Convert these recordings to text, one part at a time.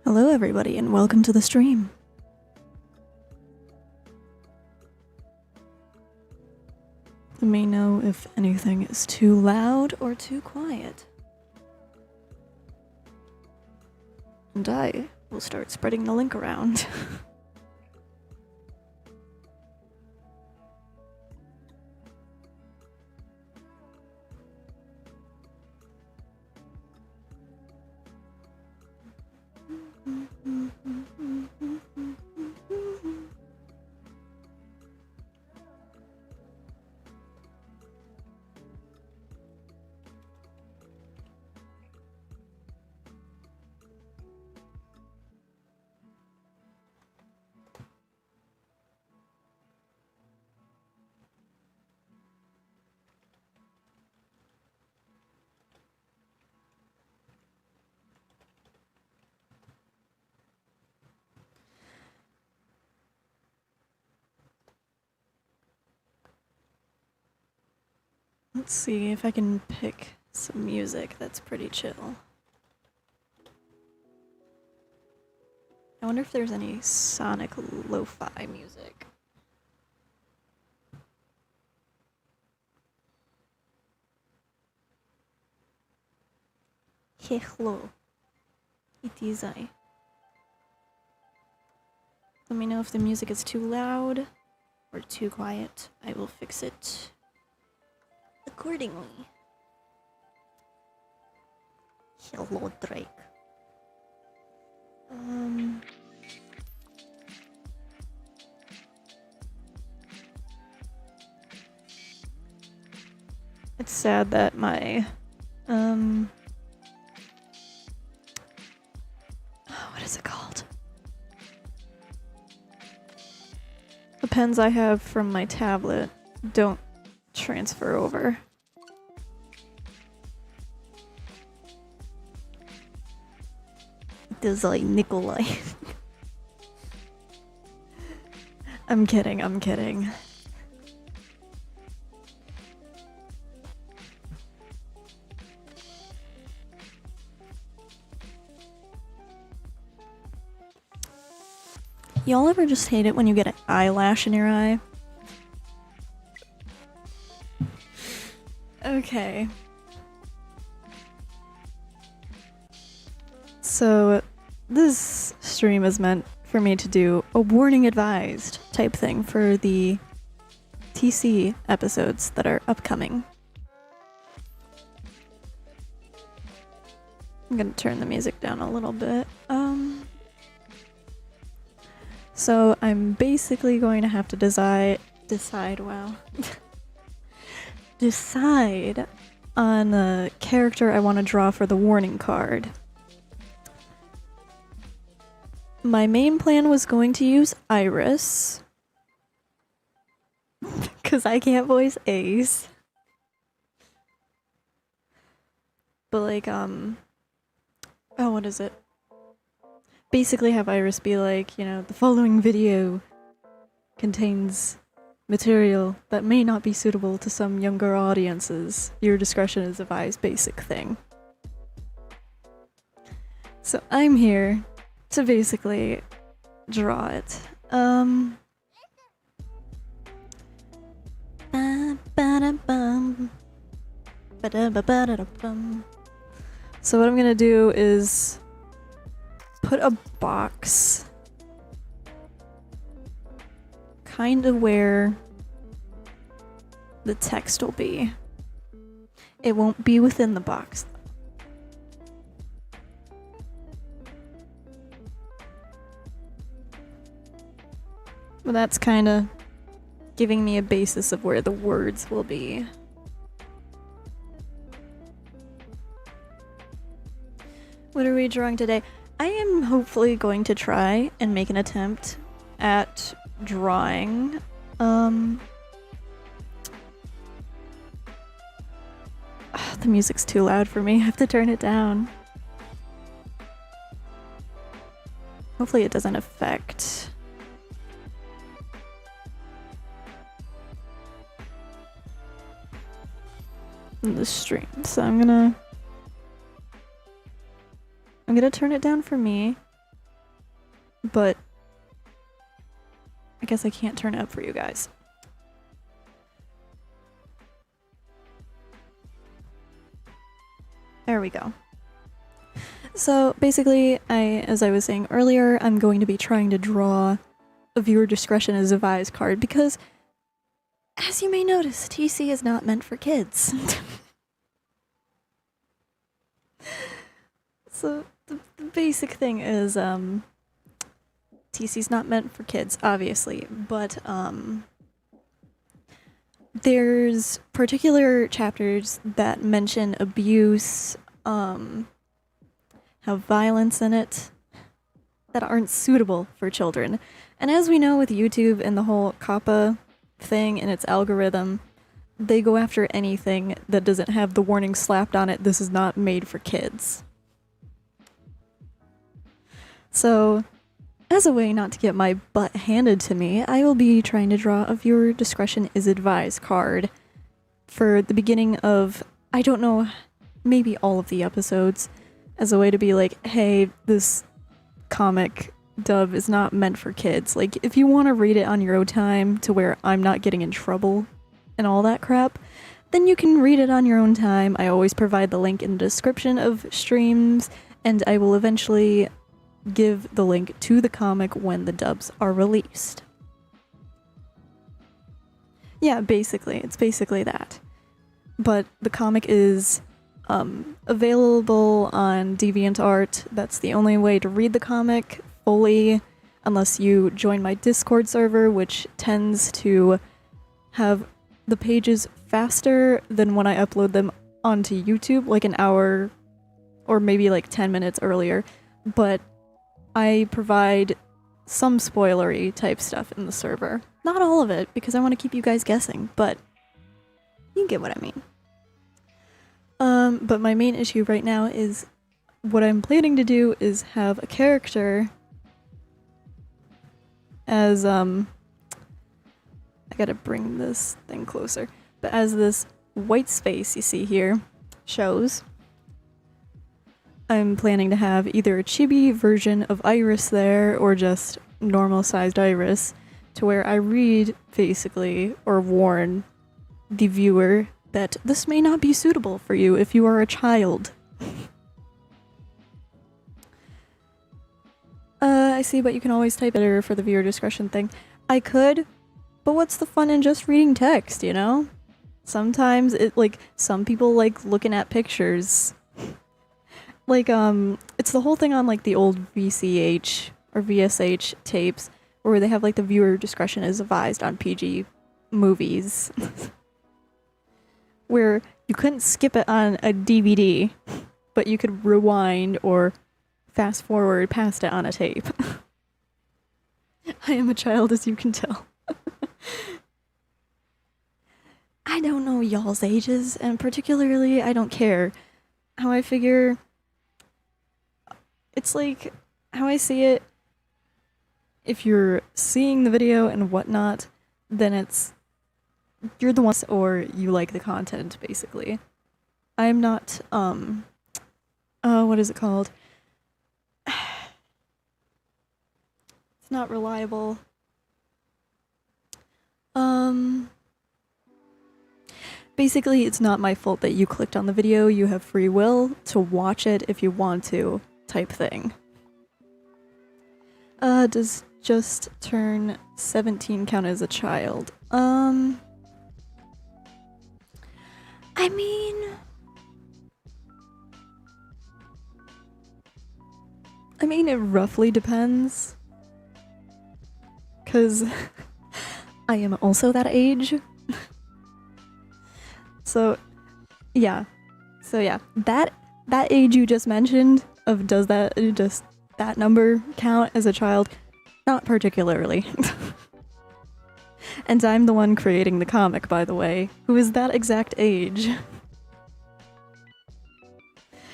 Hello everybody and welcome to the stream. Let me know if anything is too loud or too quiet. And I will start spreading the link around. Let's see if I can pick some music that's pretty chill. I wonder if there's any sonic lo-fi music. Hello. It is I. Let me know if the music is too loud or too quiet. I will fix it accordingly. Hello, Drake. It's sad that my what is it called? The pens I have from my tablet don't transfer over. Does like Nikolai. I'm kidding, I'm kidding. Y'all ever just hate it when you get an eyelash in your eye? Okay. So, this stream is meant for me to do a warning advised type thing for the TC episodes that are upcoming. I'm gonna turn the music down a little bit. So I'm basically going to have to decide on the character I want to draw for the warning card. My main plan was going to use Iris, because I can't voice Ace. But like, oh, what is it? Basically have Iris be like, you know, the following video contains material that may not be suitable to some younger audiences. Your discretion is advised basic thing. So I'm here to basically draw it. So what I'm gonna do is put a box kind of where the text will be. It won't be within the box. But that's kind of giving me a basis of where the words will be. What are we drawing today? I am hopefully going to try and make an attempt at drawing the music's too loud for me. I have to turn it down. Hopefully it doesn't affect the stream. So I'm gonna turn it down for me. but I guess I can't turn it up for you guys. There we go. So basically, as I was saying earlier, I'm going to be trying to draw a viewer discretion is advised card because, as you may notice, TC is not meant for kids. So the basic thing is, TC's not meant for kids, obviously, but there's particular chapters that mention abuse, have violence in it, that aren't suitable for children. And as we know with YouTube and the whole COPPA thing and its algorithm, they go after anything that doesn't have the warning slapped on it, this is not made for kids. So, as a way not to get my butt handed to me, I will be trying to draw a viewer discretion is advised card for the beginning of, I don't know, maybe all of the episodes, as a way to be like, hey, this comic dub is not meant for kids. Like, if you want to read it on your own time to where I'm not getting in trouble and all that crap, then you can read it on your own time. I always provide the link in the description of streams, and I will eventually give the link to the comic when the dubs are released. Yeah, basically. It's basically that. But the comic is available on DeviantArt. That's the only way to read the comic fully, unless you join my Discord server, which tends to have the pages faster than when I upload them onto YouTube, like an hour or maybe like 10 minutes earlier. But I provide some spoilery type stuff in the server. Not all of it, because I want to keep you guys guessing, but you get what I mean. But my main issue right now is what I'm planning to do is have a character as, I gotta bring this thing closer, but as this white space you see here shows, I'm planning to have either a chibi version of Iris there or just normal sized Iris, to where I read basically or warn the viewer that this may not be suitable for you if you are a child. I see, but you can always type editor for the viewer discretion thing. I could, but what's the fun in just reading text, you know? Sometimes some people like looking at pictures. Like, it's the whole thing on, like, the old VCH or VSH tapes where they have, like, the viewer discretion is advised on PG movies. Where you couldn't skip it on a DVD, but you could rewind or fast forward past it on a tape. I am a child, as you can tell. I don't know y'all's ages, and particularly, I don't care. How I figure... It's like, how I see it, if you're seeing the video and whatnot, then you're the ones, or you like the content, basically. I'm not, what is it called? It's not reliable. Basically, it's not my fault that you clicked on the video. You have free will to watch it if you want to, type thing. Does just turn 17 count as a child? I mean, it roughly depends. 'Cause I am also that age. So yeah, that age you just mentioned of does that number count as a child? Not particularly. And I'm the one creating the comic, by the way, who is that exact age.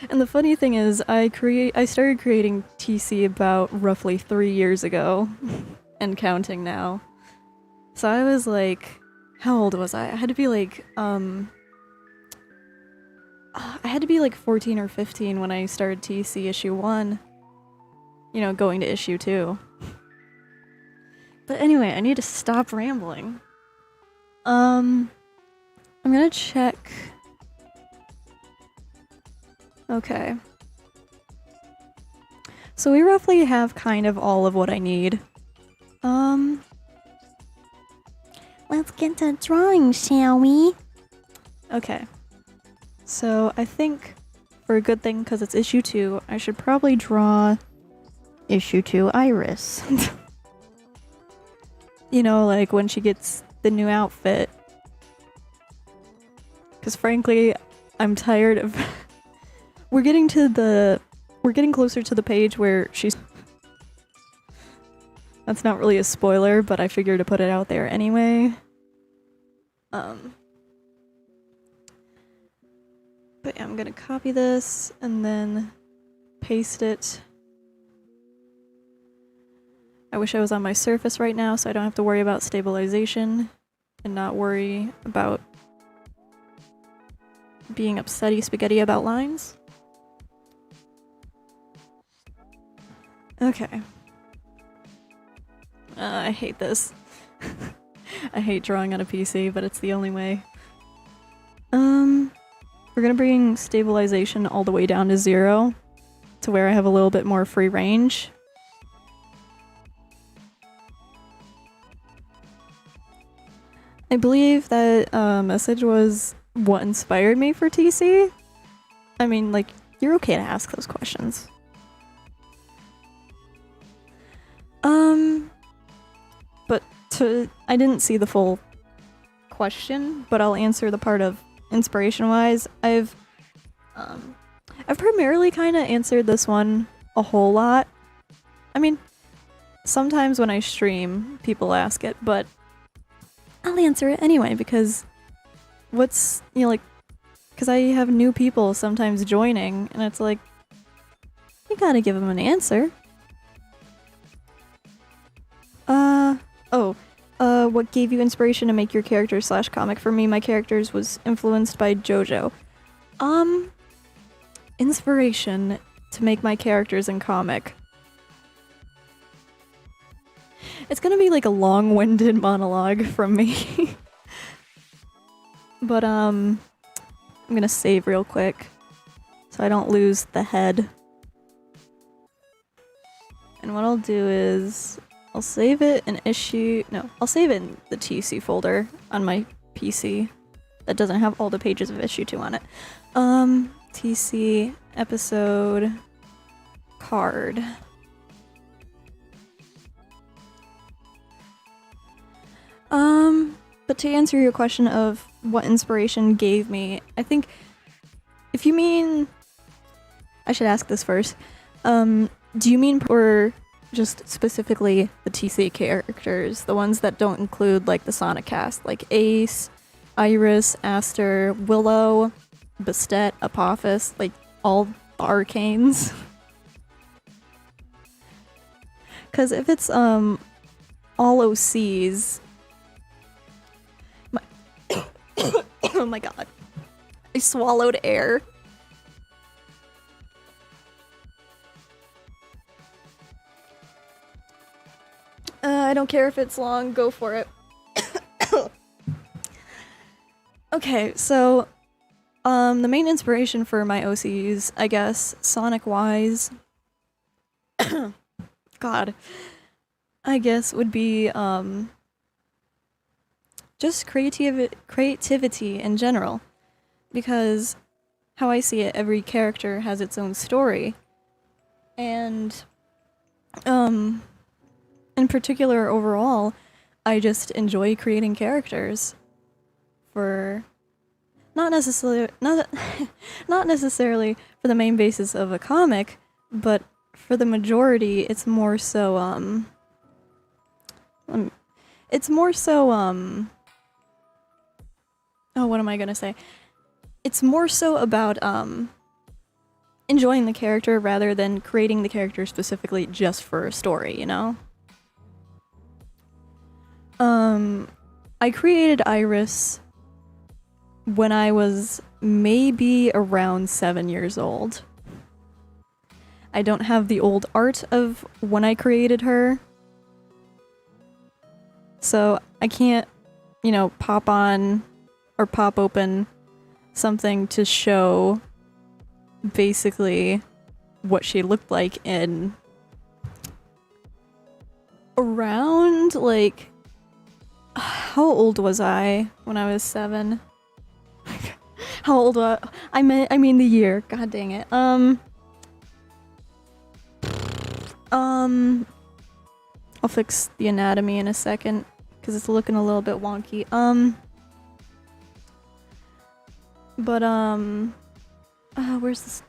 And the funny thing is, I started creating TC about roughly 3 years ago, and counting now. So I was like, how old was I? I had to be like 14 or 15 when I started TC issue 1. You know, going to issue 2. But anyway, I need to stop rambling. I'm gonna check. Okay. So we roughly have kind of all of what I need. Let's get to drawing, shall we? Okay. So I think for a good thing, because it's issue 2, I should probably draw issue 2 Iris. You know, like when she gets the new outfit. Because frankly, I'm tired of... We're getting closer to the page where she's... That's not really a spoiler, but I figured to put it out there anyway. But yeah, I'm gonna copy this and then paste it. I wish I was on my Surface right now so I don't have to worry about stabilization and not worry about being upsetty spaghetti about lines. Okay. I hate this. I hate drawing on a PC, but it's the only way. We're gonna bring stabilization all the way down to 0 to where I have a little bit more free range. I believe that message was what inspired me for TC. I mean, like, you're okay to ask those questions. But I didn't see the full question, but I'll answer the part of inspiration-wise. I've primarily kind of answered this one a whole lot. I mean, sometimes when I stream, people ask it, but I'll answer it anyway because because I have new people sometimes joining, and it's like, you gotta give them an answer. What gave you inspiration to make your character / comic? For me, my characters was influenced by JoJo. Inspiration to make my characters in comic. It's gonna be like a long-winded monologue from me. But, I'm gonna save real quick so I don't lose the head. And what I'll do is I'll save it in I'll save it in the TC folder on my PC that doesn't have all the pages of issue 2 on it. TC episode card. But to answer your question of what inspiration gave me, I think if you mean... I should ask this first. Do you mean or just specifically the TC characters? The ones that don't include like the Sonic cast, like Ace, Iris, Aster, Willow, Bastet, Apophis, like all arcanes? Because if it's all OCs... Oh my god. I swallowed air. I don't care if it's long, go for it. Okay, so the main inspiration for my OCs, I guess, Sonic-wise, God, I guess would be just creativity in general, because how I see it, every character has its own story, and in particular, overall, I just enjoy creating characters for not necessarily for the main basis of a comic, but for the majority, it's more so oh, what am I gonna say? It's more so about enjoying the character rather than creating the character specifically just for a story, you know? I created Iris when I was maybe around 7 years old. I don't have the old art of when I created her, So I can't, pop on or pop open something to show basically what she looked like in around, like, how old was I when I was 7? How old was I? I mean the year. God dang it. I'll fix the anatomy in a second because it's looking a little bit wonky. Where's this?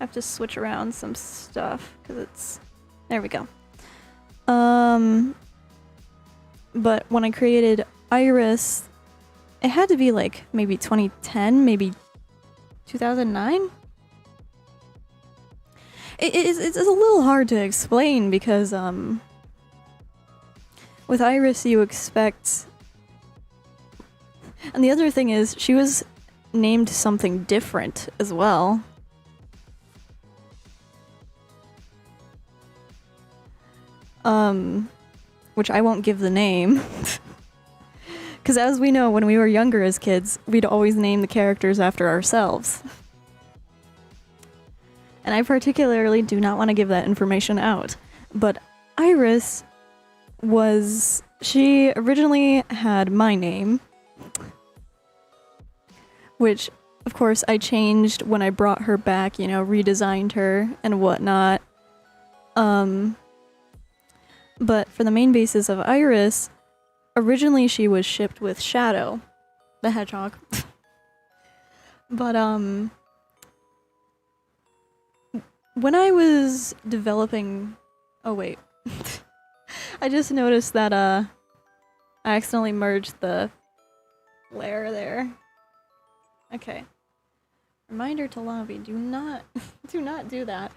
I have to switch around some stuff because it's, there we go. But when I created Iris, it had to be like maybe 2010, maybe 2009. It's a little hard to explain because with Iris you expect, and the other thing is she was named something different as well. Which I won't give the name. Because as we know, when we were younger as kids, we'd always name the characters after ourselves. And I particularly do not want to give that information out. But Iris she originally had my name, which, of course, I changed when I brought her back, redesigned her and whatnot. But for the main basis of Iris, originally she was shipped with Shadow, the hedgehog. But, when I was developing... Oh, wait. I just noticed that, I accidentally merged the layer there. Okay. Reminder to lobby, do not do that.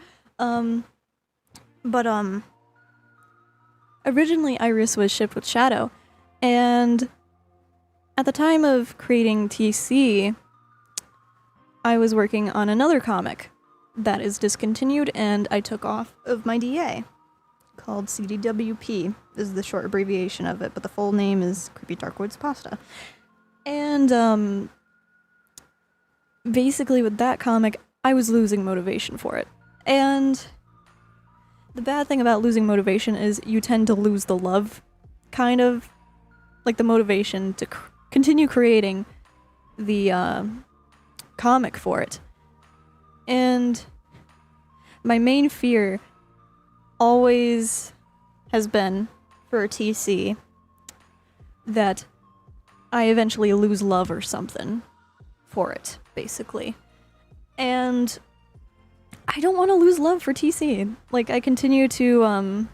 Originally Iris was shipped with Shadow, and at the time of creating TC, I was working on another comic that is discontinued and I took off of my DA, called CDWP is the short abbreviation of it, but the full name is Creepy Dark Woods Pasta. And basically with that comic, I was losing motivation for it. And the bad thing about losing motivation is you tend to lose the love, kind of, like the motivation to continue creating the comic for it. And my main fear always has been for TC that I eventually lose love or something for it, basically. And I don't want to lose love for TC. Like, I continue to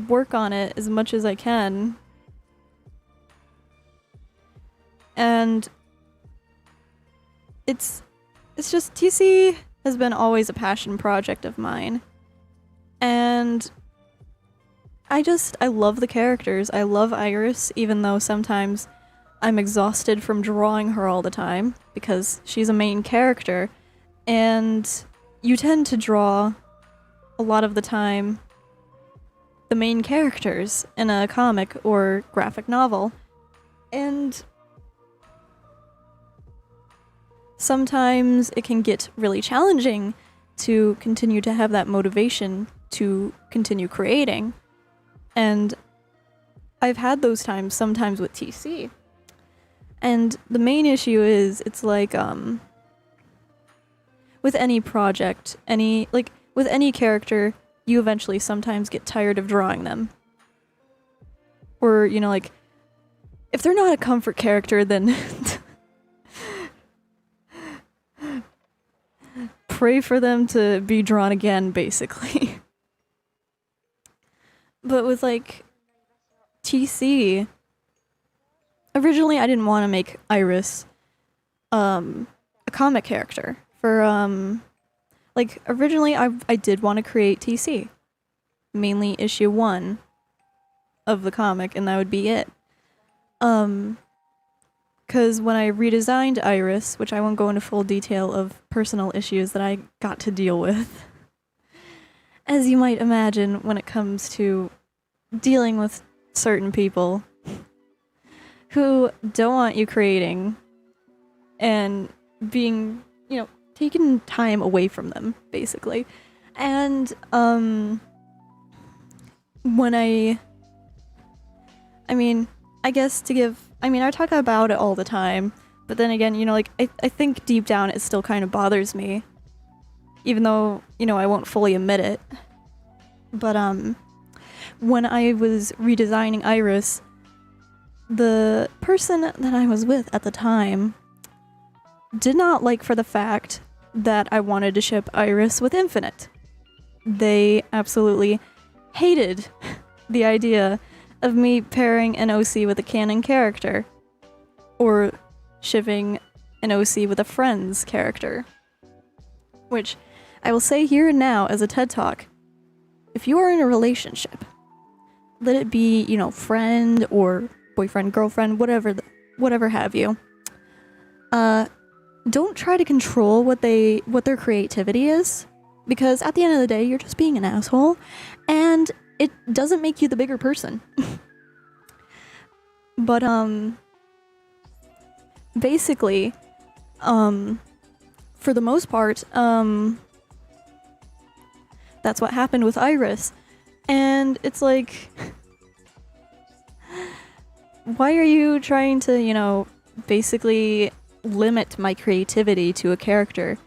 work on it as much as I can. And it's just, TC has been always a passion project of mine. And I love the characters. I love Iris, even though sometimes I'm exhausted from drawing her all the time, because she's a main character. And you tend to draw, a lot of the time, the main characters in a comic or graphic novel. And sometimes it can get really challenging to continue to have that motivation to continue creating. And I've had those times sometimes with TC. And the main issue is, it's like, with any project, with any character, you eventually sometimes get tired of drawing them. Or, like, if they're not a comfort character, then pray for them to be drawn again, basically. But with, like, TC, originally I didn't want to make Iris a comic character. Originally I did want to create TC. Mainly issue 1 of the comic, and that would be it. Because when I redesigned Iris, which I won't go into full detail of personal issues that I got to deal with, as you might imagine when it comes to dealing with certain people who don't want you creating and being, you know, taking time away from them, basically. And when I mean, I guess to give, I mean, I talk about it all the time, but then again, you know, like, I think deep down it still kind of bothers me, even though, you know, I won't fully admit it. But when I was redesigning Iris, the person that I was with at the time did not like for the fact that I wanted to ship Iris with Infinite. They absolutely hated the idea of me pairing an OC with a canon character, or shipping an OC with a friend's character. Which, I will say here and now as a TED Talk, if you are in a relationship, let it be, you know, friend or boyfriend, girlfriend, whatever have you, don't try to control what their creativity is, because at the end of the day, you're just being an asshole, and it doesn't make you the bigger person. But, basically, for the most part, that's what happened with Iris. And it's like, why are you trying to, you know, basically limit my creativity to a character?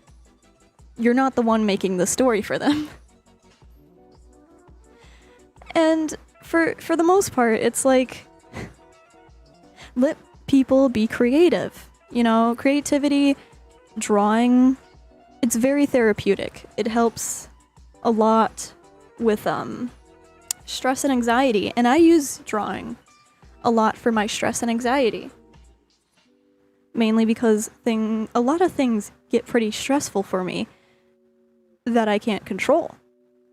You're not the one making the story for them. And for the most part, it's like, let people be creative. You know, creativity, drawing, it's very therapeutic. It helps a lot with stress and anxiety, and I use drawing a lot for my stress and anxiety. Mainly because a lot of things get pretty stressful for me that I can't control.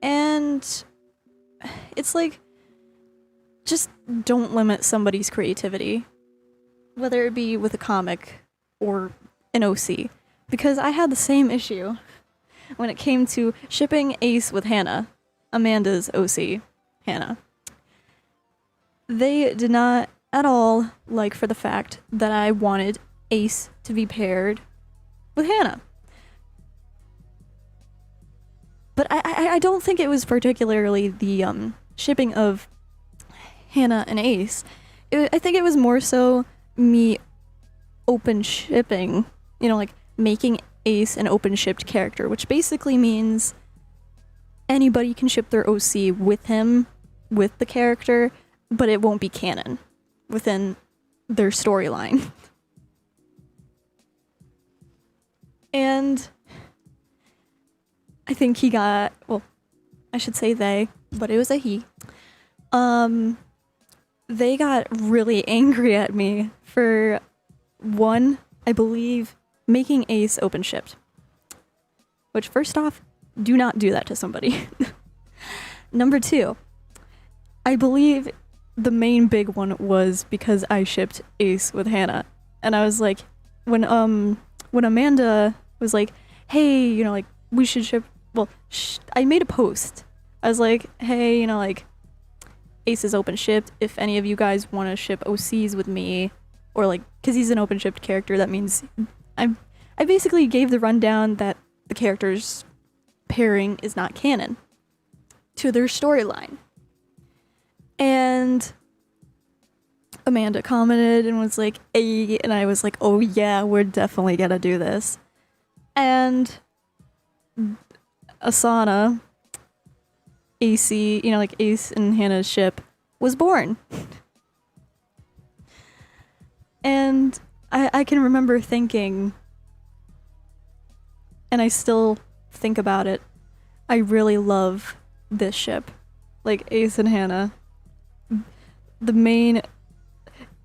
And it's like, just don't limit somebody's creativity, whether it be with a comic or an OC. Because I had the same issue when it came to shipping Ace with Hannah, Amanda's OC, Hannah. They did not at all like for the fact that I wanted Ace to be paired with Hannah. But I don't think it was particularly the shipping of Hannah and Ace. I think it was more so me open shipping, you know, like making Ace an open shipped character, which basically means anybody can ship their OC with him, with the character, but it won't be canon within their storyline. And I think he got, well, I should say they, but it was a he. They got really angry at me for, one, I believe, making Ace open shipped. Which, first off, do not do that to somebody. Number two, I believe the main big one was because I shipped Ace with Hannah. And I was like, when Amanda was like, hey, you know, like, we should ship, well, I made a post. I was like, hey, you know, like, Ace is open shipped. If any of you guys want to ship OCs with me, or like, because he's an open shipped character, that means I basically gave the rundown that the character's pairing is not canon to their storyline. And Amanda commented and was like, hey, and I was like, oh yeah, we're definitely gonna do this. And Asana, AC, you know, like Ace and Hannah's ship, was born. And I can remember thinking, and I still think about it, I really love this ship. Like, Ace and Hannah. The main,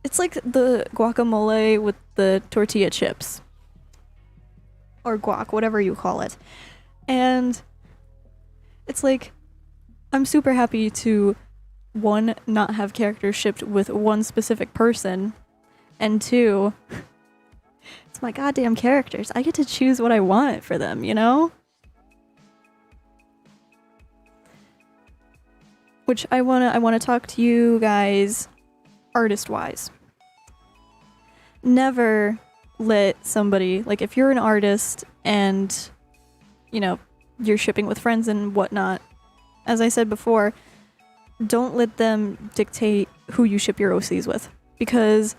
it's like the guacamole with the tortilla chips. Or guac, whatever you call it. And it's like, I'm super happy to, one, not have characters shipped with one specific person, and two, it's my goddamn characters. I get to choose what I want for them, you know? which I wanna talk to you guys artist-wise. Never let somebody, like, if you're an artist and, you know, you're shipping with friends and whatnot, as I said before, don't let them dictate who you ship your OCs with. Because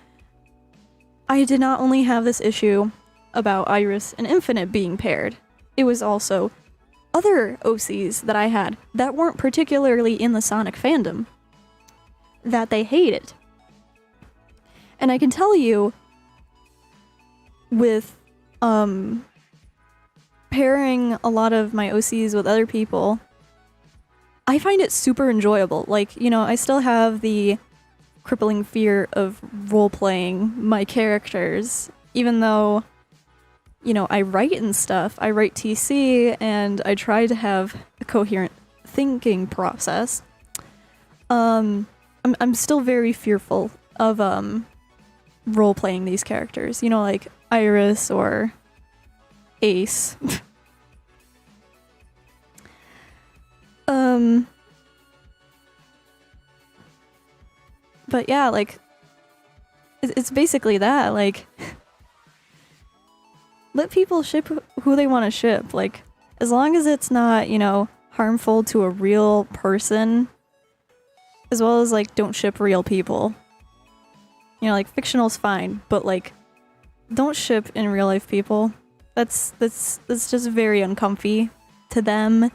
I did not only have this issue about Iris and Infinite being paired, it was also other OCs that I had that weren't particularly in the Sonic fandom that they hated. And I can tell you, with pairing a lot of my OCs with other people, I find it super enjoyable. Like, you know, I still have the crippling fear of role-playing my characters, even though, you know, I write and stuff. I write TC, and I try to have a coherent thinking process. I'm still very fearful of role-playing these characters. You know, like Iris or Ace. But yeah, like, it's basically that, like, let people ship who they want to ship, like, as long as it's not, you know, harmful to a real person, as well as, like, don't ship real people. You know, like, fictional's fine, but, like, don't ship in real life people. That's just very uncomfy to them.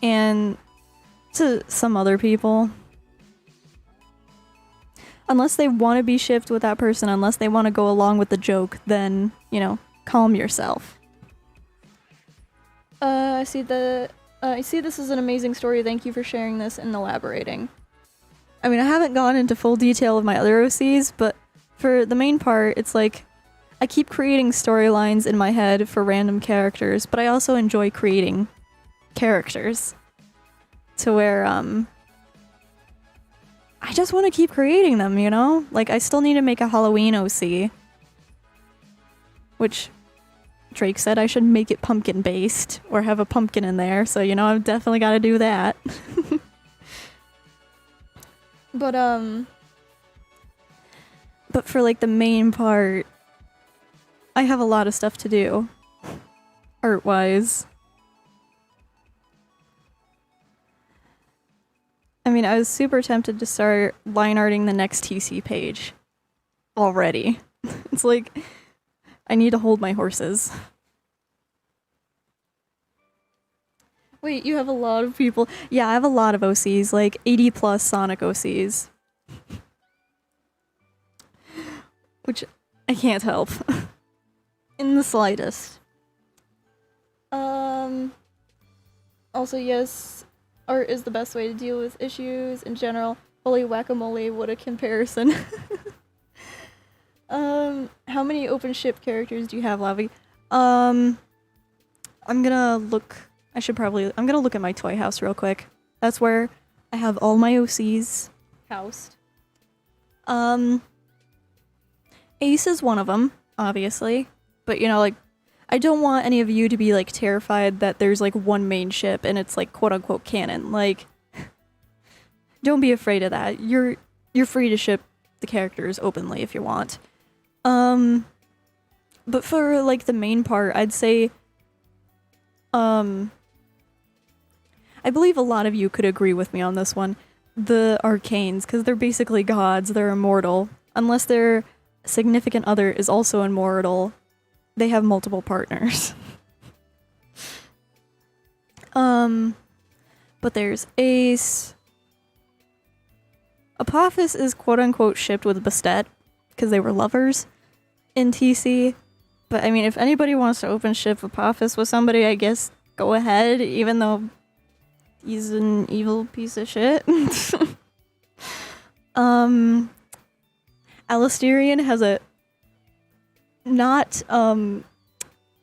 And to some other people. Unless they want to be shipped with that person, unless they want to go along with the joke, then, you know, calm yourself. I see this is an amazing story. Thank you for sharing this and elaborating. I mean, I haven't gone into full detail of my other OCs, but for the main part, it's like, I keep creating storylines in my head for random characters, but I also enjoy creating characters. To where, I just want to keep creating them, you know? Like, I still need to make a Halloween OC. Which Drake said I should make it pumpkin-based, or have a pumpkin in there, so, you know, I've definitely got to do that. But for, like, the main part, I have a lot of stuff to do. Art-wise. I mean, I was super tempted to start line arting the next TC page already. It's like, I need to hold my horses. Wait, you have a lot of people. Yeah, I have a lot of OCs, like 80 plus Sonic OCs. Which I can't help. In the slightest. Also, yes, art is the best way to deal with issues in general. Holy whack-a-mole, what a comparison. How many open ship characters do you have, Lavi? I'm gonna look at my toy house real quick. That's where I have all my OCs housed. Ace is one of them, obviously. But, you know, like, I don't want any of you to be, like, terrified that there's, like, one main ship and it's, like, quote-unquote canon. Like, don't be afraid of that. You're free to ship the characters openly if you want. But for, like, the main part, I'd say, I believe a lot of you could agree with me on this one. The Arcanes, because they're basically gods, they're immortal. Unless their significant other is also immortal, they have multiple partners. But there's Ace. Apophis is quote-unquote shipped with Bastet, because they were lovers in TC. But, I mean, if anybody wants to open ship Apophis with somebody, I guess go ahead, even though he's an evil piece of shit. Alasterian has a not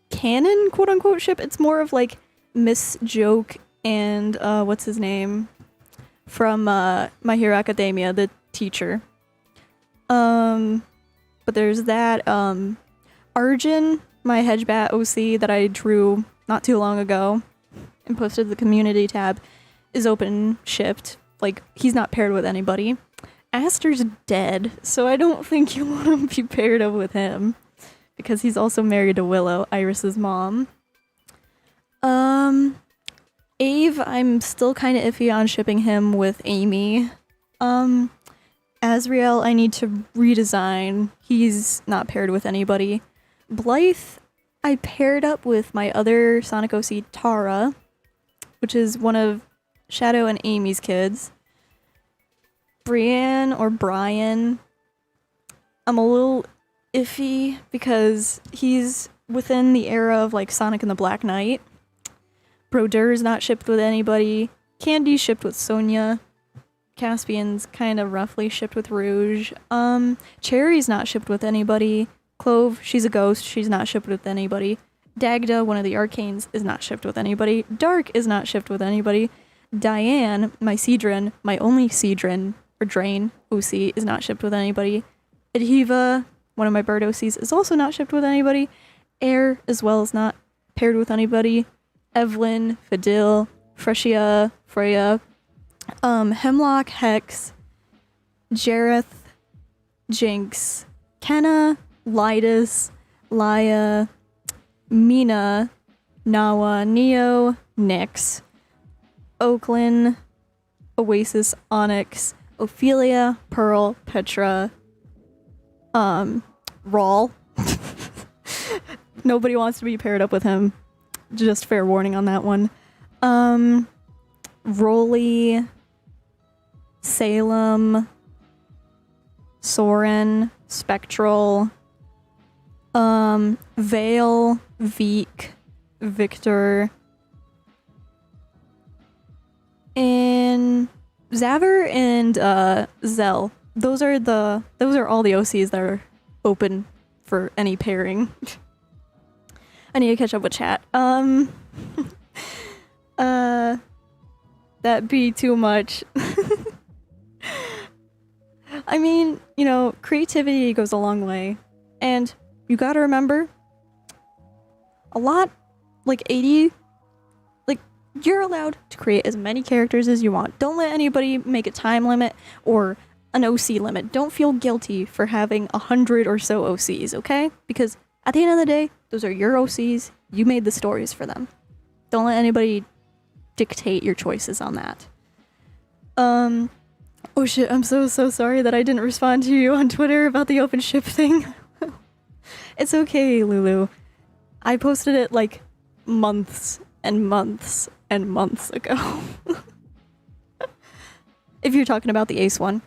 canon quote-unquote ship. It's more of like Miss Joke and what's his name from My Hero Academia, the teacher. But there's that Arjun, my Hedgebat OC that I drew not too long ago and posted to the community tab. is open shipped. Like, he's not paired with anybody. Aster's dead, so I don't think you want to be paired up with him. Because he's also married to Willow, Iris's mom. Ave, I'm still kind of iffy on shipping him with Amy. Azriel, I need to redesign. He's not paired with anybody. Blythe, I paired up with my other Sonic OC, Tara, which is one of Shadow and Amy's kids. Brian or Brian, I'm a little iffy because he's within the era of like Sonic and the Black Knight. Brodur's not shipped with anybody. Candy's shipped with Sonia. Caspian's kind of roughly shipped with Rouge. Cherry's not shipped with anybody. Clove, she's a ghost. She's not shipped with anybody. Dagda, one of the Arcanes, is not shipped with anybody. Dark is not shipped with anybody. Diane, my Cedron, my only Cedron, or Drain, OC, is not shipped with anybody. Adhiva, one of my bird OCs, is also not shipped with anybody. Air, as well, is not paired with anybody. Evelyn, Fadil, Freya, Hemlock, Hex, Jareth, Jinx, Kenna, Lidus, Laya, Mina, Nawa, Neo, Nyx, Oakland, Oasis, Onyx, Ophelia, Pearl, Petra, Rawl. Nobody wants to be paired up with him. Just fair warning on that one. Rolly, Salem, Soren, Spectral, Vale, Veek, Victor, and Zaver and Zell. Those are all the OCs that are open for any pairing. I need to catch up with chat. That'd be too much. I mean, you know, creativity goes a long way. And you gotta remember, a lot, like 80, like, you're allowed to create as many characters as you want. Don't let anybody make a time limit or an OC limit. Don't feel guilty for having 100 or so OCs, okay? Because at the end of the day, those are your OCs. You made the stories for them. Don't let anybody dictate your choices on that. Oh shit, I'm so sorry that I didn't respond to you on Twitter about the open ship thing. It's okay, Lulu. I posted it like months and months and months ago. If you're talking about the Ace one.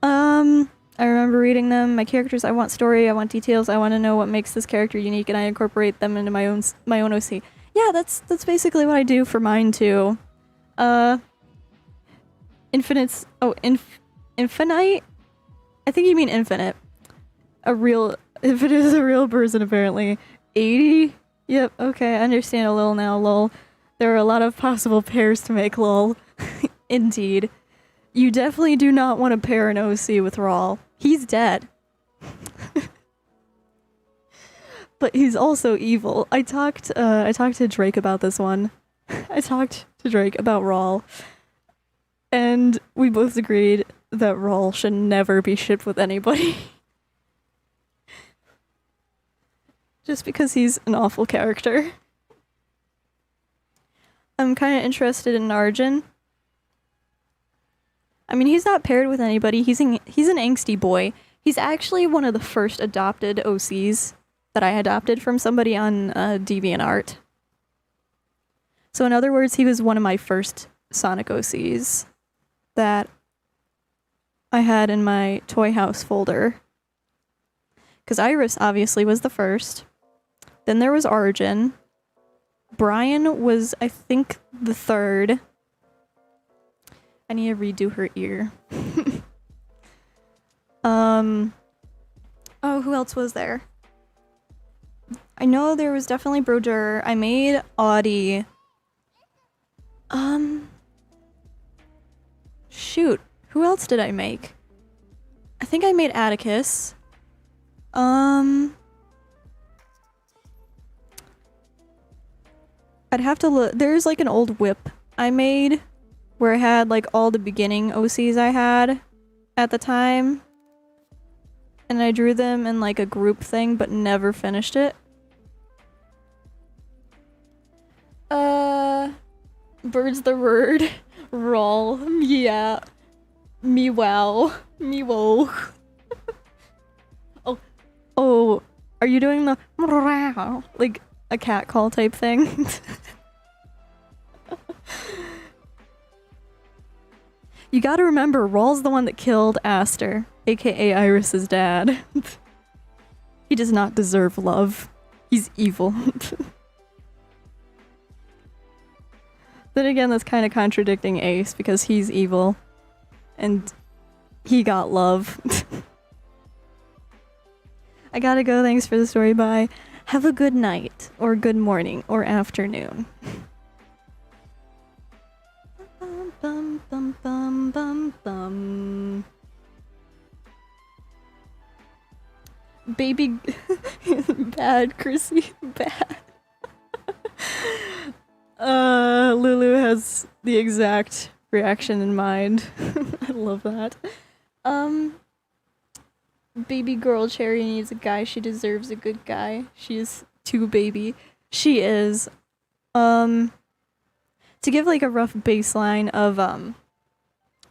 I remember reading them. My characters, I want story, I want details, I want to know what makes this character unique, and I incorporate them into my own OC. Yeah, that's basically what I do for mine too. Infinite. I think you mean infinite. If it is a real person, apparently. 80? Yep, okay, I understand a little now, lol. There are a lot of possible pairs to make, lol. Indeed. You definitely do not want to pair an OC with Rawl. He's dead. But he's also evil. I talked to Drake about this one. I talked to Drake about Rawl. And we both agreed that Rawl should never be shipped with anybody. Just because he's an awful character. I'm kind of interested in Arjun. I mean, he's not paired with anybody. He's an angsty boy. He's actually one of the first adopted OCs that I adopted from somebody on DeviantArt. So in other words, he was one of my first Sonic OCs that I had in my Toy House folder. Because Iris obviously was the first. Then there was Arjun. Brian was, I think, the third. I need to redo her ear. Oh, who else was there? I know there was definitely Broder. I made Audy. Shoot. Who else did I make? I think I made Atticus. I'd have to look. There's like an old whip I made where I had like all the beginning OCs I had at the time, and I drew them in like a group thing but never finished it. Bird's the word. Roll. Yeah. Me wow. Me whoa. Oh, are you doing the like a cat call type thing? You gotta remember, Rawl's the one that killed Aster, aka Iris's dad. He does not deserve love. He's evil. Then again, that's kind of contradicting Ace, because he's evil. And he got love. I gotta go, thanks for the story, bye. Have a good night, or good morning, or afternoon. Bum, bum, bum, bum, bum. Baby... Bad, Chrissy. Bad. Lulu has the exact reaction in mind. I love that. Baby girl Cherry needs a guy. She deserves a good guy. She is too baby. She is. To give like a rough baseline of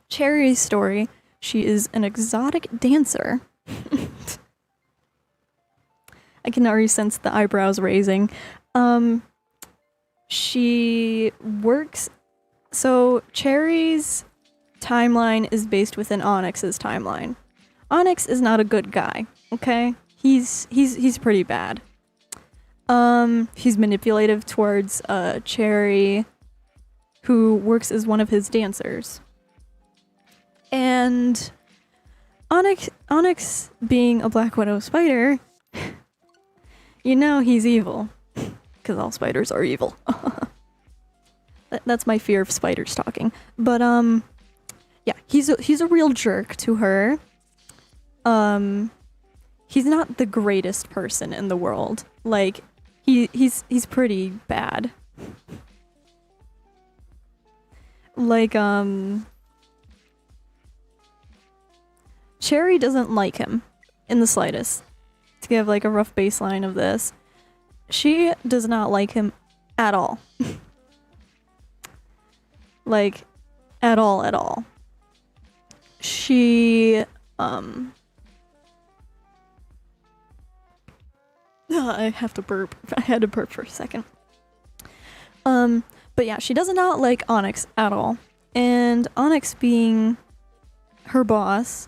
Cherry's story, she is an exotic dancer. I can already sense the eyebrows raising. She works. So Cherry's timeline is based within Onyx's timeline. Onyx is not a good guy, okay? He's pretty bad. He's manipulative towards Cherry, who works as one of his dancers. And Onyx being a Black Widow spider, you know he's evil. Because all spiders are evil. That's my fear of spiders talking. But yeah, he's a real jerk to her. He's not the greatest person in the world. Like, he's pretty bad. Like, Cherry doesn't like him in the slightest. To give like a rough baseline of this, she does not like him at all. Like, at all. She, I have to burp. I had to burp for a second. But yeah, she does not like Onyx at all. And Onyx being her boss,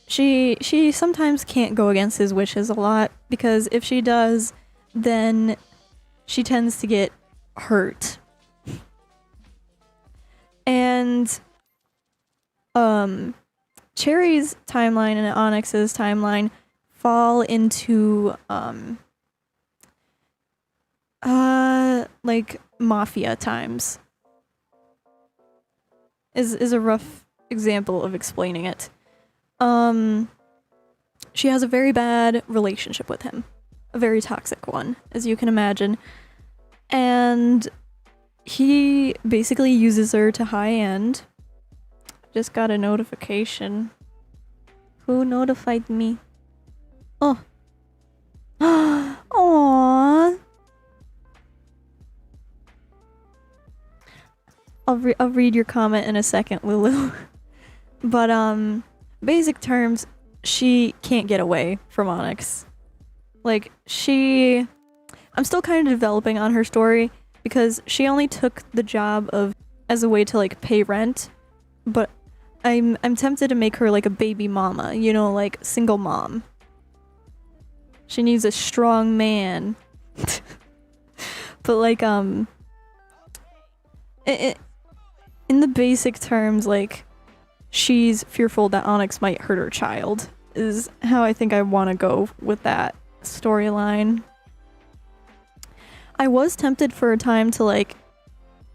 she sometimes can't go against his wishes a lot, because if she does, then she tends to get hurt. And Cherry's timeline and Onyx's timeline fall into like mafia times. Is a rough example of explaining it. She has a very bad relationship with him. A very toxic one, as you can imagine. And he basically uses her to high end. Just got a notification. Who notified me? Oh. Aww. I'll read your comment in a second, Lulu. But basic terms, she can't get away from Onyx. Like, I'm still kind of developing on her story, because she only took the job as a way to like pay rent, but I'm tempted to make her like a baby mama, you know, like single mom. She needs a strong man. But like in the basic terms, like, she's fearful that Onyx might hurt her child, is how I think I want to go with that storyline. I was tempted for a time to like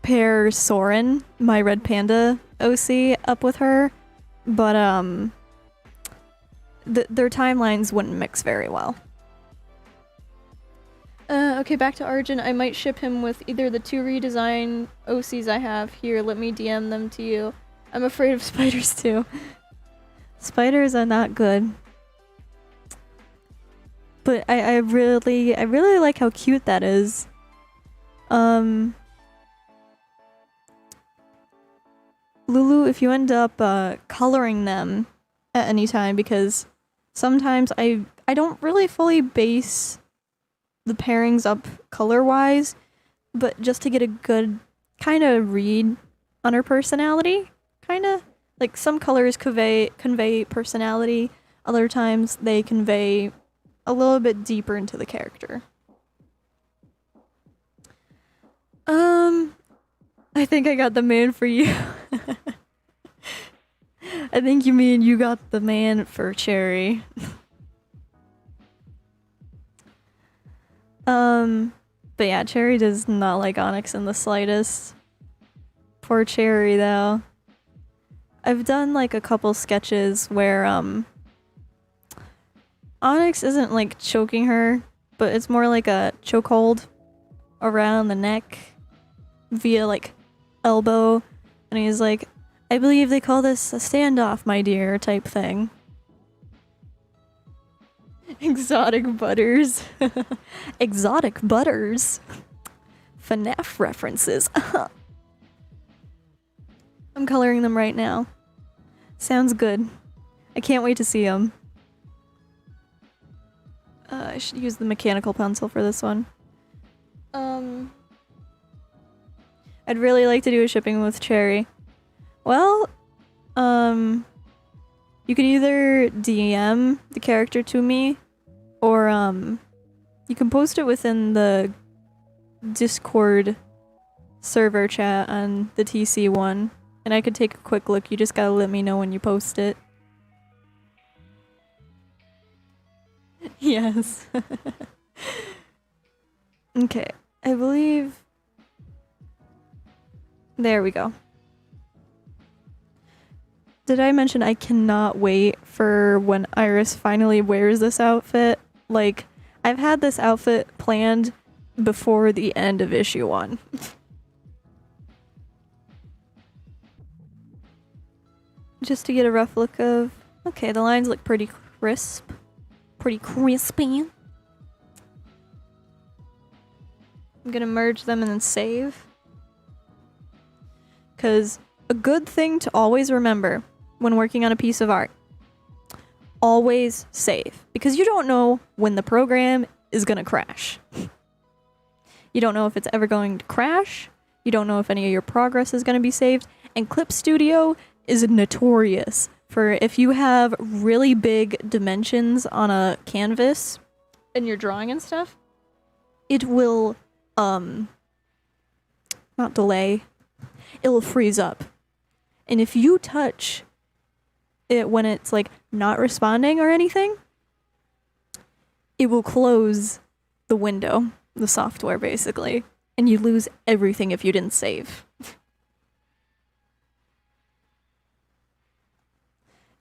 pair Soren, my Red Panda OC, up with her, but their timelines wouldn't mix very well. Okay, back to Arjun. I might ship him with either the 2 redesign OCs I have here. Let me DM them to you. I'm afraid of spiders too. Spiders are not good. But I really like how cute that is. Lulu, if you end up coloring them at any time, because sometimes I don't really fully base the pairings up color-wise, but just to get a good kind of read on her personality, kind of. Like, some colors convey personality, other times they convey a little bit deeper into the character. I think I got the man for you. I think you mean you got the man for Cherry. But yeah, Cherry does not like Onyx in the slightest. Poor Cherry, though. I've done like a couple sketches where Onyx isn't like choking her, but it's more like a chokehold around the neck via like elbow, and he's like, I believe they call this a standoff, my dear, type thing. Exotic butters. Exotic butters. FNAF references. I'm coloring them right now. Sounds good. I can't wait to see them. I should use the mechanical pencil for this one. I'd really like to do a shipping with Cherry. Well, you can either DM the character to me, or you can post it within the Discord server chat on the TC one, and I could take a quick look. You just gotta let me know when you post it. Yes. Okay, I believe... There we go. Did I mention I cannot wait for when Iris finally wears this outfit? Like, I've had this outfit planned before the end of issue 1. Just to get a rough look of... Okay, the lines look pretty crisp. Pretty crispy. I'm gonna merge them and then save. Because a good thing to always remember when working on a piece of art, always save. Because you don't know when the program is gonna crash. You don't know if it's ever going to crash. You don't know if any of your progress is gonna be saved. And Clip Studio is notorious for if you have really big dimensions on a canvas and you're drawing and stuff, it will, not delay, it will freeze up. And if you touch it when it's like not responding or anything, it will close the window, the software basically, and you lose everything if you didn't save.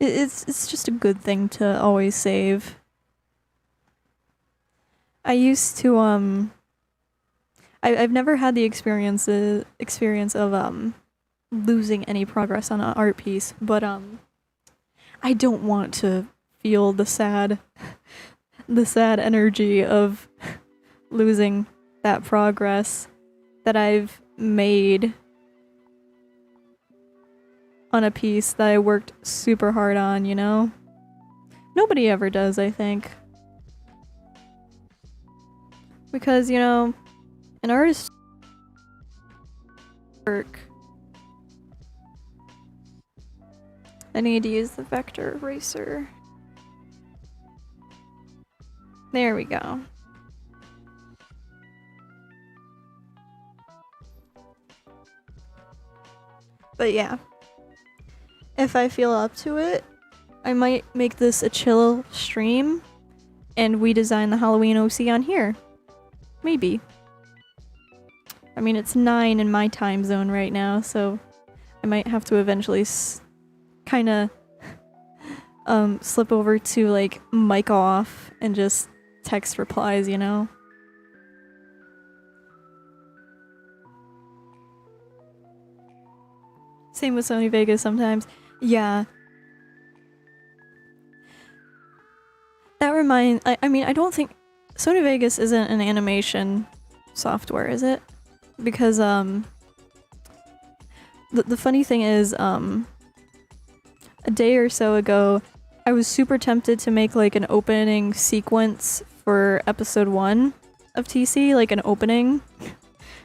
It's just a good thing to always save. I used to I've never had the experience of losing any progress on an art piece, but I don't want to feel the sad energy of losing that progress that I've made on a piece that I worked super hard on, you know? Nobody ever does, I think. Because, you know, an artist's work. I need to use the vector eraser. There we go. But yeah. If I feel up to it, I might make this a chill stream and we design the Halloween OC on here. Maybe. I mean, it's 9 in my time zone right now, so I might have to eventually kind of slip over to like mic off and just text replies, you know? Same with Sony Vegas sometimes. Yeah. That reminds... I mean, I don't think... Sony Vegas isn't an animation software, is it? Because, the funny thing is, a day or so ago, I was super tempted to make, like, an opening sequence for episode 1 of TC, like an opening,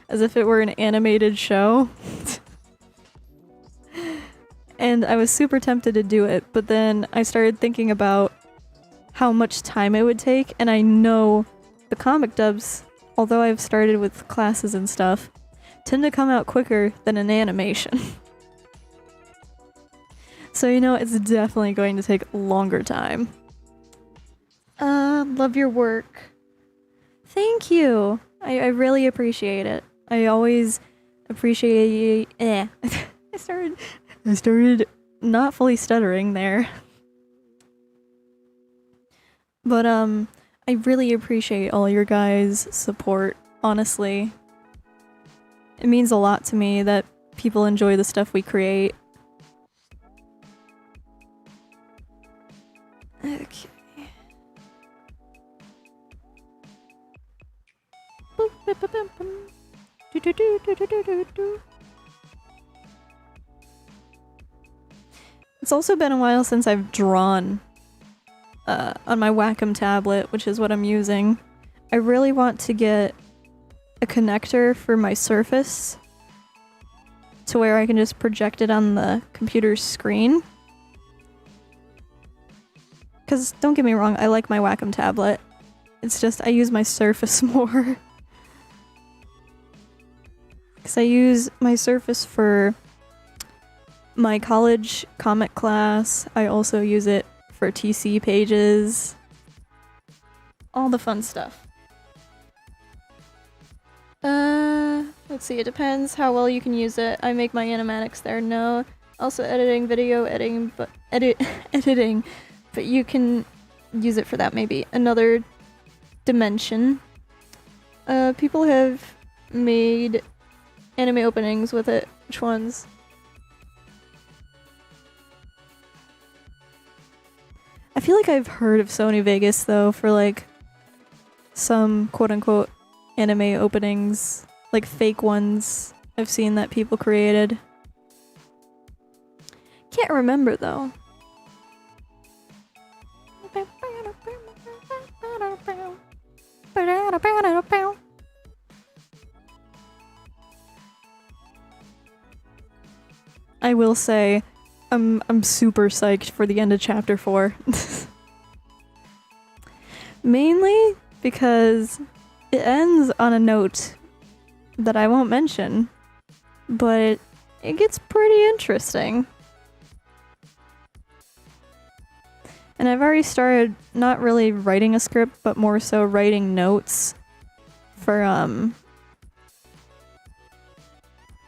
as if it were an animated show. And I was super tempted to do it, but then I started thinking about how much time it would take, and I know the comic dubs, although I've started with classes and stuff, tend to come out quicker than an animation. So you know, it's definitely going to take longer time. Love your work. Thank you! I really appreciate it. I always appreciate... I started not fully stuttering there. But, I really appreciate all your guys' support, honestly. It means a lot to me that people enjoy the stuff we create. Okay. It's also been a while since I've drawn on my Wacom tablet, which is what I'm using. I really want to get a connector for my Surface to where I can just project it on the computer's screen. Because, don't get me wrong, I like my Wacom tablet. It's just, I use my Surface more. Because I use my Surface for my college comic class. I also use it for TC pages. All the fun stuff. Let's see, it depends how well you can use it. I make my animatics there, no. Also editing, video editing, but editing, but you can use it for that maybe. Another dimension. People have made anime openings with it. Which ones? I feel like I've heard of Sony Vegas though for like some quote-unquote anime openings, like fake ones I've seen that people created. Can't remember though. I will say, I'm super psyched for the end of chapter 4. Mainly because it ends on a note that I won't mention, but it gets pretty interesting. And I've already started not really writing a script, but more so writing notes for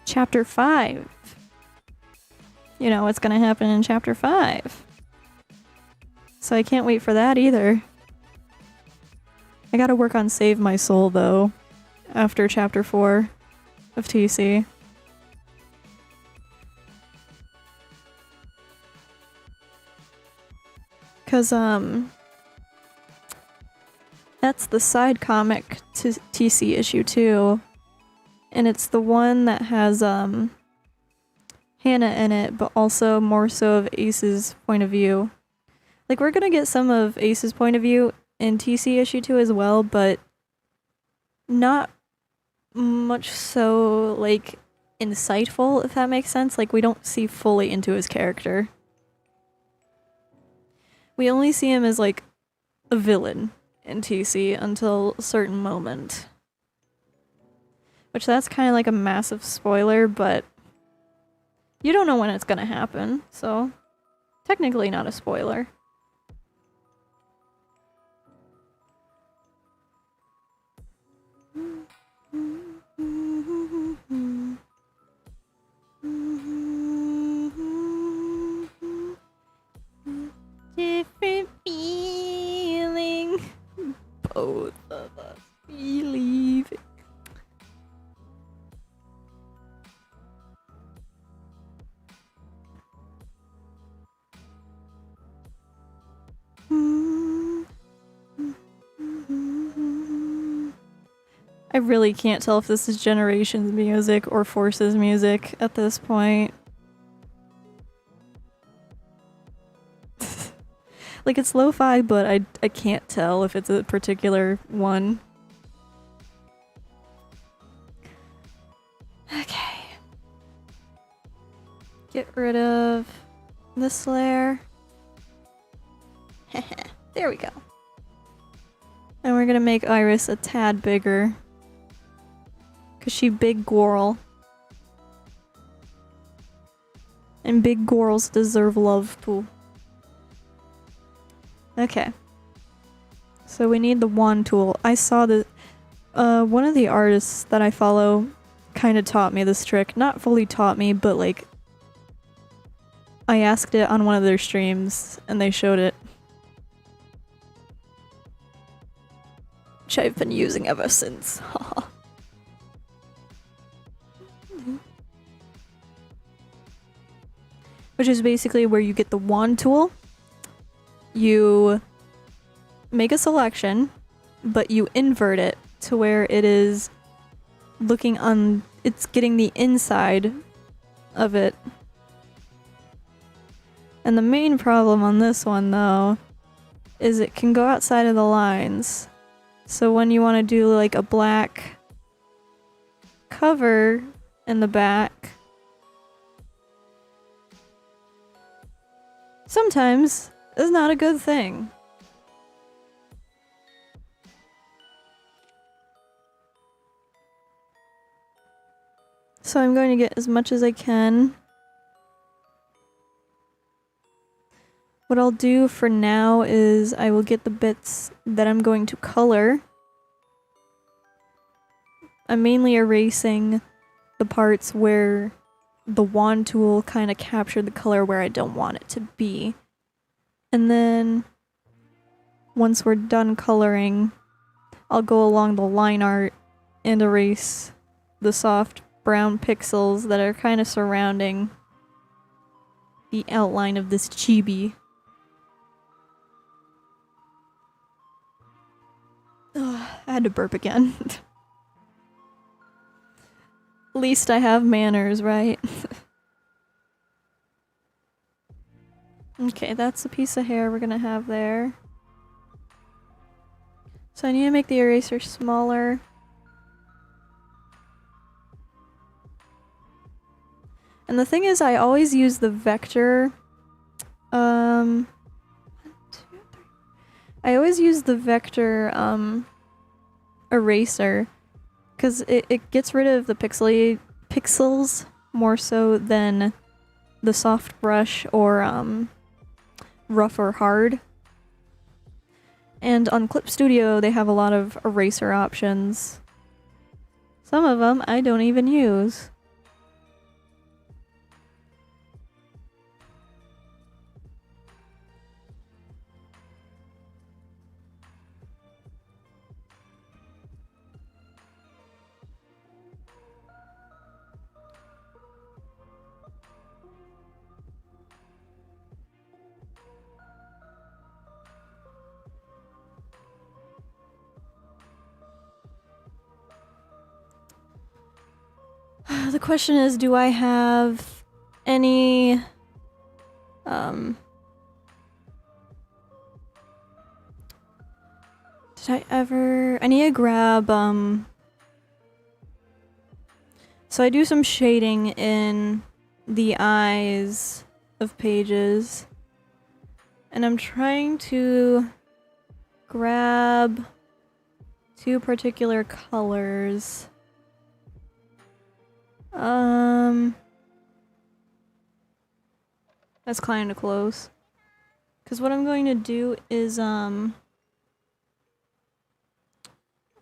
chapter 5. You know what's gonna happen in chapter 5. So I can't wait for that either. I gotta work on Save My Soul though, after chapter 4 of TC. Cause that's the side comic to TC issue 2. And it's the one that has Hannah in it, but also more so of Ace's point of view. Like, we're gonna get some of Ace's point of view in TC issue 2 as well, but not much so, like, insightful, if that makes sense. Like, we don't see fully into his character. We only see him as, like, a villain in TC until a certain moment. Which that's kind of like a massive spoiler, but you don't know when it's gonna happen, so technically not a spoiler. Different feeling. Both of us believe it. I really can't tell if this is Generations music or Forces music at this point. Like, it's lo-fi, but I can't tell if it's a particular one. Okay. Get rid of this layer. There we go. And we're gonna make Iris a tad bigger. Cause she big girl. And big girls deserve love too. Okay. So we need the wand tool. I saw that one of the artists that I follow kind of taught me this trick. Not fully taught me, but like I asked it on one of their streams and they showed it. Which I've been using ever since. Which is basically where you get the wand tool. You make a selection, but you invert it to where it is looking on, it's getting the inside of it. And the main problem on this one though, is it can go outside of the lines. So when you want to do like a black cover in the back, sometimes it's not a good thing. So I'm going to get as much as I can. What I'll do for now is I will get the bits that I'm going to color. I'm mainly erasing the parts where the wand tool kind of captured the color where I don't want it to be. And then once we're done coloring, I'll go along the line art and erase the soft brown pixels that are kind of surrounding the outline of this chibi. Ugh, I had to burp again. At least I have manners, right? Okay, that's a piece of hair we're gonna have there. So I need to make the eraser smaller. And the thing is, I always use the vector. I always use the vector eraser because it gets rid of the pixels more so than the soft brush or rough or hard. And on Clip Studio, they have a lot of eraser options. Some of them I don't even use. The question is, do I have any did I need to grab so I do some shading in the eyes of pages, and I'm trying to grab two particular colors. That's kind of close. Because what I'm going to do is,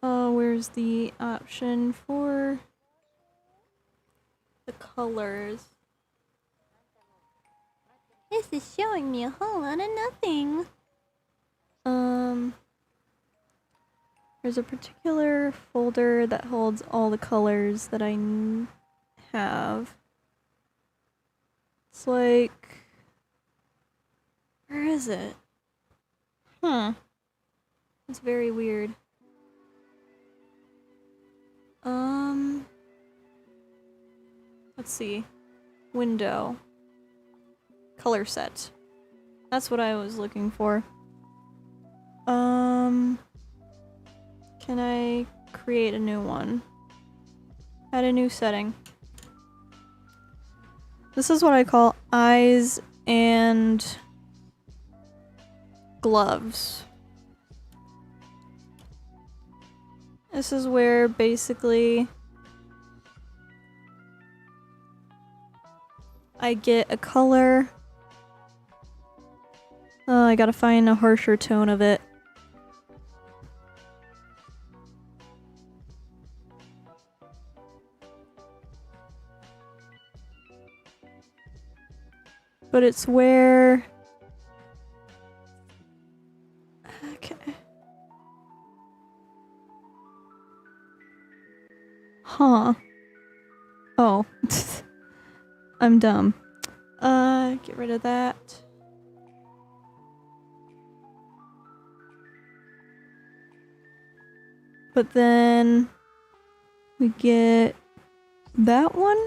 where's the option for the colors? This is showing me a whole lot of nothing. There's a particular folder that holds all the colors that I have. It's like... where is it? Huh. It's very weird. let's see. Window. Color set. That's what I was looking for. Can I create a new one? Add a new setting. This is what I call eyes and gloves. This is where basically I get a color. I gotta find a harsher tone of it. But it's where... Okay. Huh. Oh. I'm dumb. Get rid of that. But then we get that one?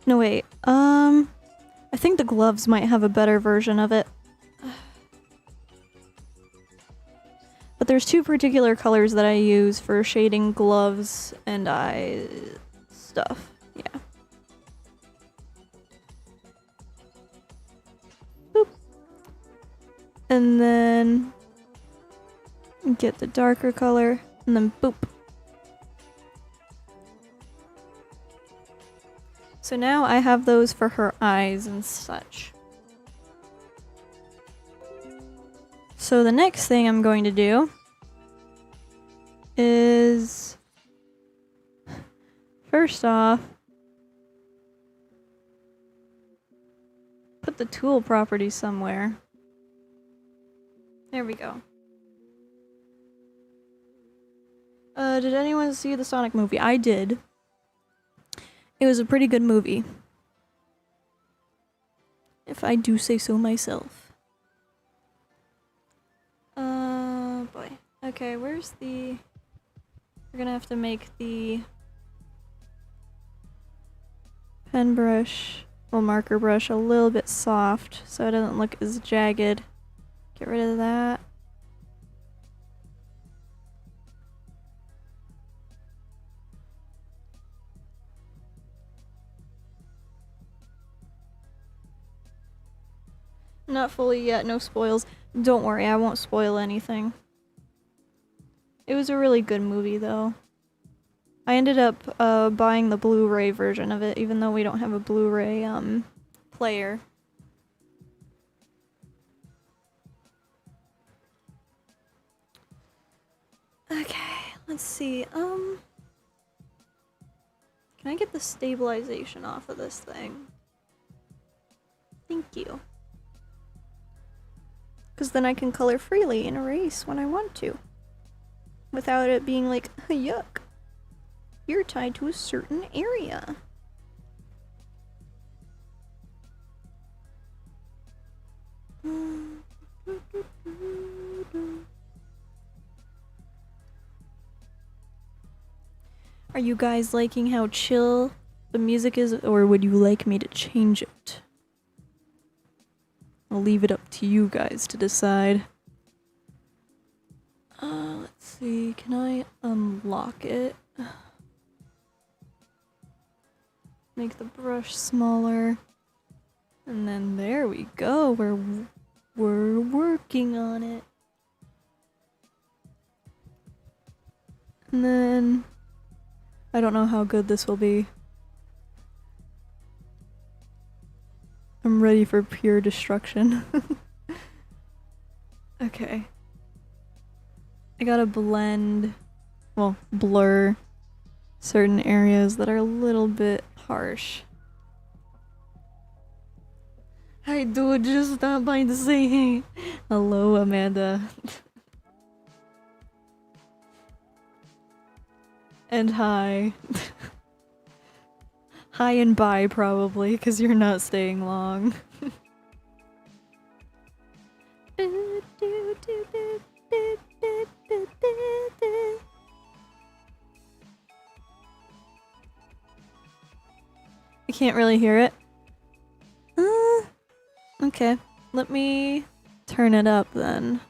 No, wait. I think the gloves might have a better version of it. But there's two particular colors that I use for shading gloves and eye stuff. Yeah. Boop. And then get the darker color, and then boop. So now I have those for her eyes and such. So the next thing I'm going to do is, first off, put the tool property somewhere. There we go. Did anyone see the Sonic movie? I did. It was a pretty good movie, if I do say so myself. Boy. Okay, where's the... We're gonna have to make the pen brush, or marker brush, a little bit soft so it doesn't look as jagged. Get rid of that. Not fully yet, no spoils. Don't worry, I won't spoil anything. It was a really good movie, though. I ended up buying the Blu-ray version of it, even though we don't have a Blu-ray player. Okay, let's see. Can I get the stabilization off of this thing? Thank you. Because then I can color freely and erase when I want to. Without it being like, yuck. You're tied to a certain area. Are you guys liking how chill the music is, or would you like me to change it? I'll leave it up to you guys to decide. Let's see, can I unlock it? Make the brush smaller. And then there we go, we're working on it. And then, I don't know how good this will be. I'm ready for pure destruction. Okay. I gotta blend, well, blur certain areas that are a little bit harsh. Hi dude, just stop by to say hey. Hello, Amanda. And hi. Hi and bye, probably, because you're not staying long. can't really hear it? Okay. Let me turn it up then.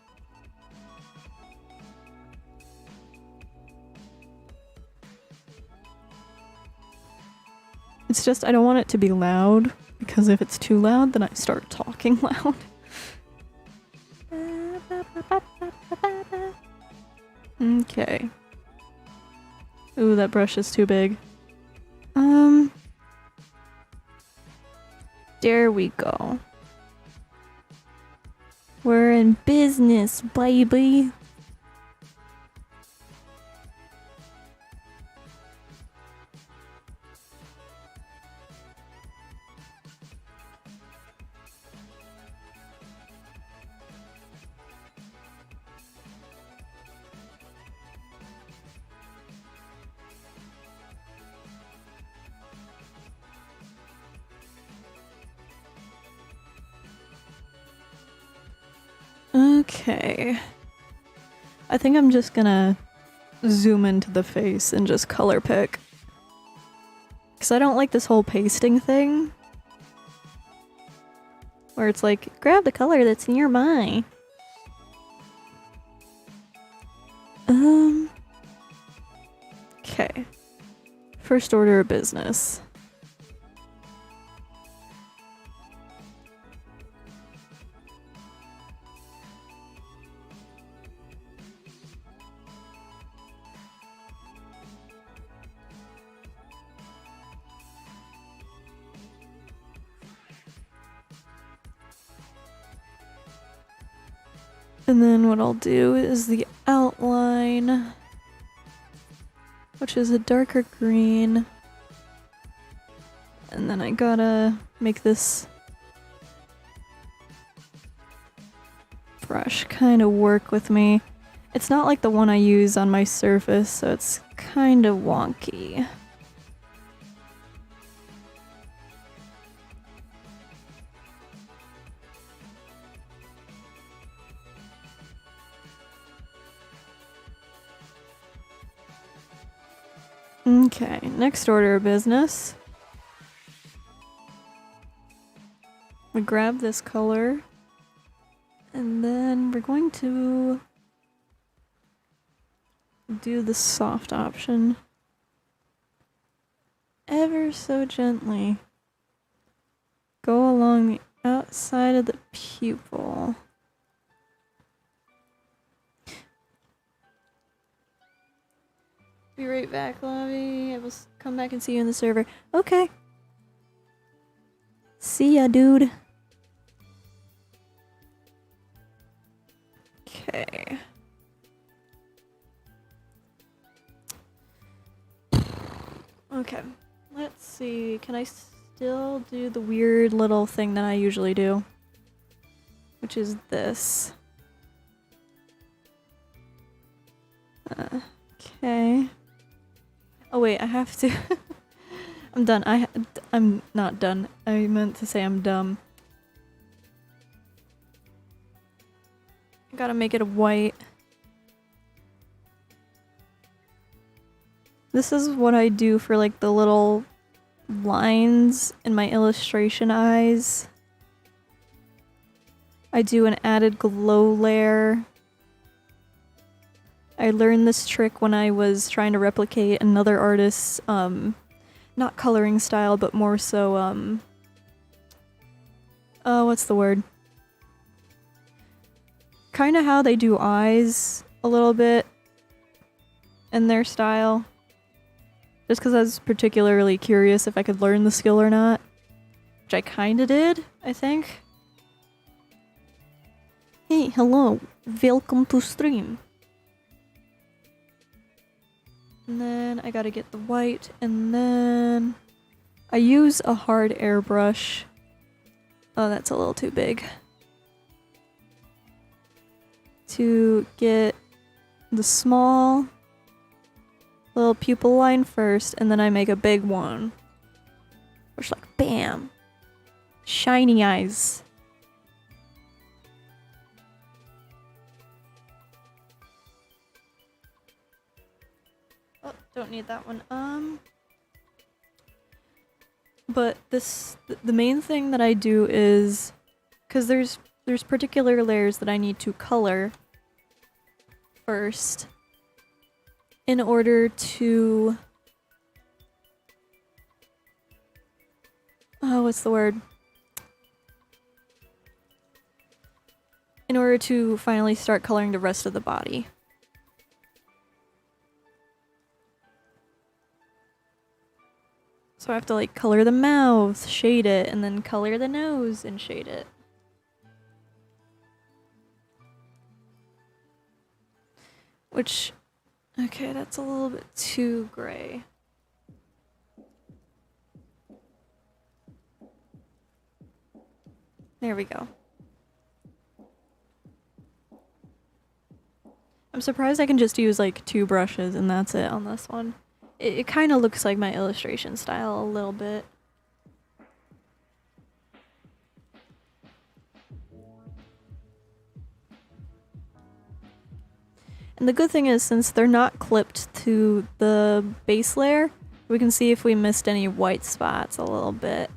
It's just I don't want it to be loud, because if it's too loud, then I start talking loud. Okay. Ooh, that brush is too big. There we go. We're in business, baby. Okay. I think I'm just gonna zoom into the face and just color pick. Because I don't like this whole pasting thing. Where it's like, grab the color that's nearby. Okay. First order of business. And then what I'll do is the outline, which is a darker green. And then I gotta make this brush kind of work with me. It's not like the one I use on my surface, so it's kind of wonky. Okay, next order of business. We grab this color, and then we're going to do the soft option ever so gently. Go along the outside of the pupil. Be right back, Lobby. I will come back and see you in the server. Okay. See ya, dude. Okay. Okay. Let's see. Can I still do the weird little thing that I usually do? Which is this. Okay. Oh wait, I have to. I'm done. I'm not done. I meant to say I'm dumb. I gotta make it white. This is what I do for like the little lines in my illustration eyes. I do an added glow layer. I learned this trick when I was trying to replicate another artist's, not coloring style, but more so, what's the word? Kinda how they do eyes a little bit in their style. Just because I was particularly curious if I could learn the skill or not. Which I kinda did, I think. Hey, hello. Welcome to stream. And then I gotta get the white, and then I use a hard airbrush. Oh, that's a little too big. To get the small little pupil line first, and then I make a big one. Which like, bam! Shiny eyes. Don't need that one. But the main thing that I do is, because there's particular layers that I need to color first in order to, oh, what's the word? In order to finally start coloring the rest of the body. So I have to like color the mouth, shade it, and then color the nose and shade it. Which, okay, that's a little bit too gray. There we go. I'm surprised I can just use like 2 brushes and that's it on this one. It kind of looks like my illustration style a little bit. And the good thing is, since they're not clipped to the base layer, we can see if we missed any white spots a little bit.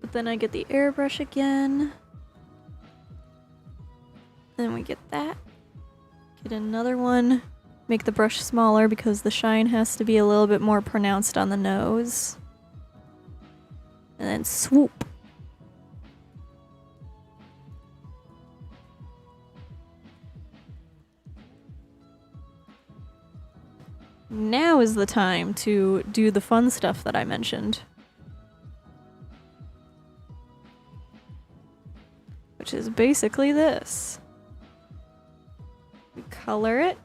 But then I get the airbrush again. Then we get that. Get another one. Make the brush smaller because the shine has to be a little bit more pronounced on the nose. And then swoop. Now is the time to do the fun stuff that I mentioned. Which is basically this. We color it.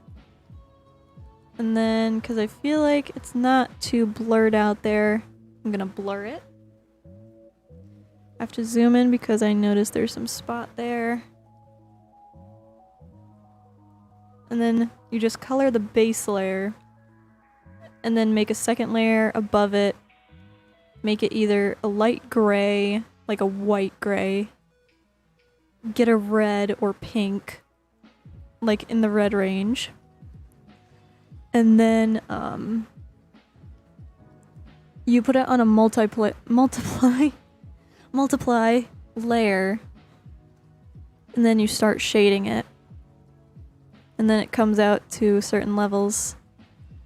And then, because I feel like it's not too blurred out there, I'm gonna blur it. I have to zoom in because I noticed there's some spot there. And then you just color the base layer. And then make a second layer above it. Make it either a light gray, like a white gray. Get a red or pink, like in the red range. And then you put it on a multiply layer, and then you start shading it. And then it comes out to certain levels.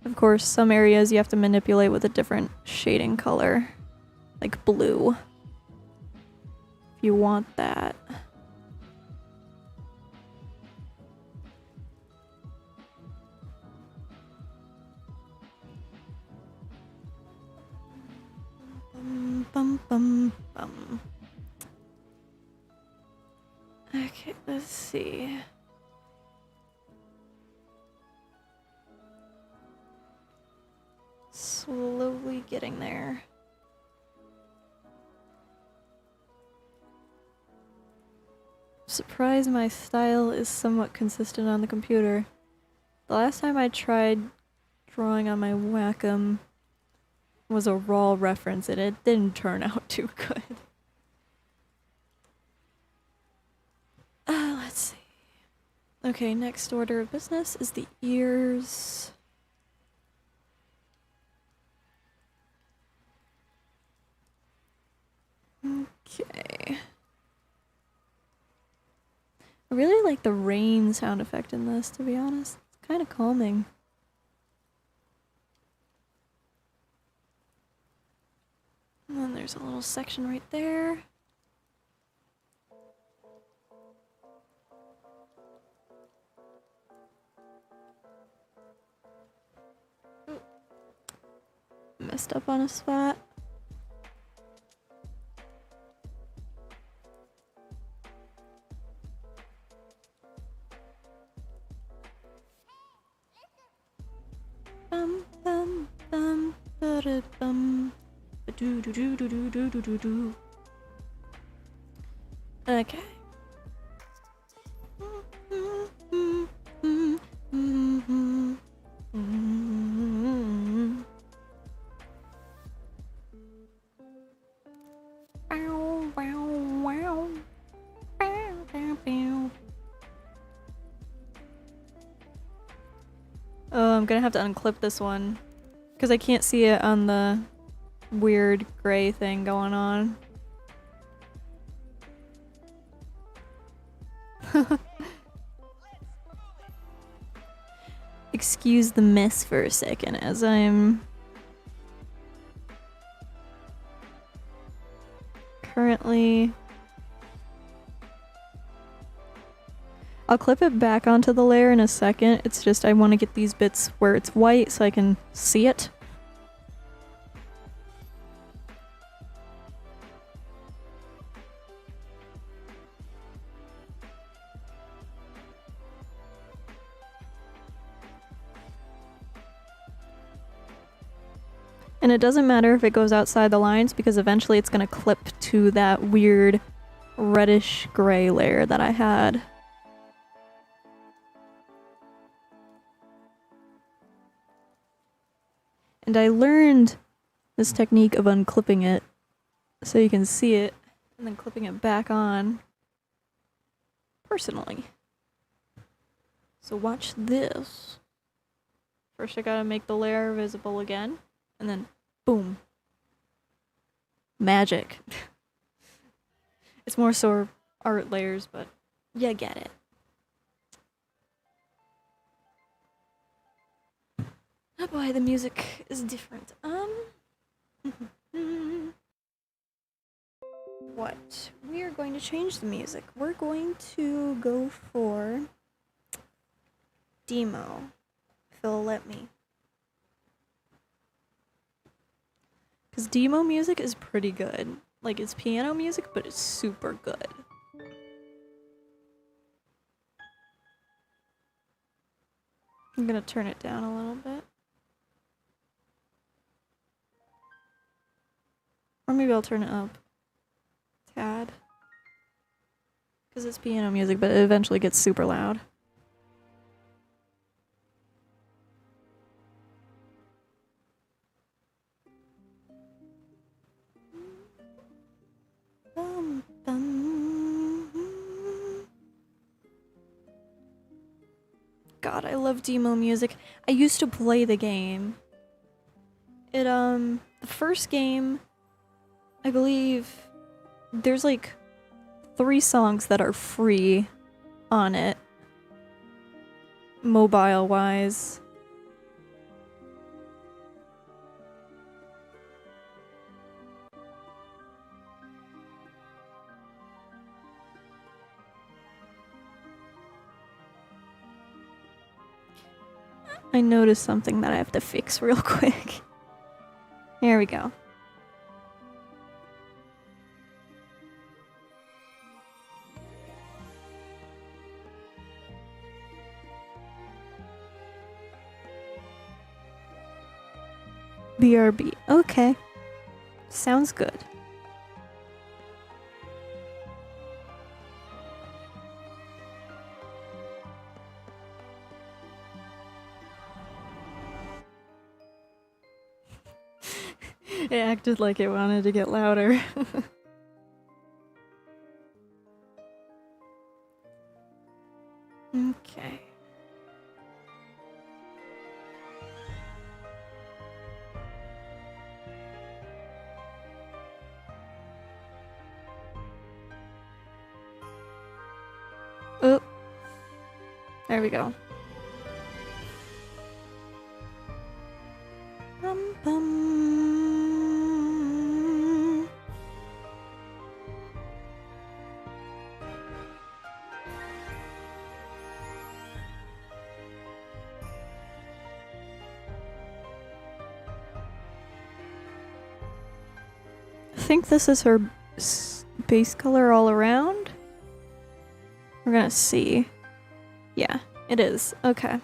Of course, some areas you have to manipulate with a different shading color, like blue, if you want that. Bum, bum, bum. Okay, let's see. Slowly getting there. Surprised my style is somewhat consistent on the computer. The last time I tried drawing on my Wacom was a raw reference and it didn't turn out too good. Let's see. Okay, next order of business is the ears. Okay. I really like the rain sound effect in this, to be honest. It's kind of calming. And then there's a little section right there. Ooh. Messed up on a spot. Bum bum bum ba bum. Do do do do do do do do do. Okay. I'm gonna have to unclip this one because I can't see it on the weird gray thing going on. Excuse the mess for a second as I'm currently... I'll clip it back onto the layer in a second. It's just I want to get these bits where it's white so I can see it. And it doesn't matter if it goes outside the lines because eventually it's going to clip to that weird reddish gray layer that I had. And I learned this technique of unclipping it so you can see it and then clipping it back on personally. So watch this. First I gotta make the layer visible again and then boom. Magic. It's more so art layers, but you get it. Oh boy, the music is different. What? We are going to change the music. We're going to go for Demo, if it'll let me. Because Demo music is pretty good. Like, it's piano music, but it's super good. I'm gonna turn it down a little bit. Or maybe I'll turn it up. Tad. Because it's piano music, but it eventually gets super loud. God, I love Demo music. I used to play the game. The first game, I believe there's like 3 songs that are free on it, mobile-wise. I noticed something that I have to fix real quick. Here we go. BRB. Okay. Sounds good. It acted like it wanted to get louder. Okay. Oh. There we go. Bum, bum. I think this is her base color all around. We're gonna see. Yeah, it is. Okay.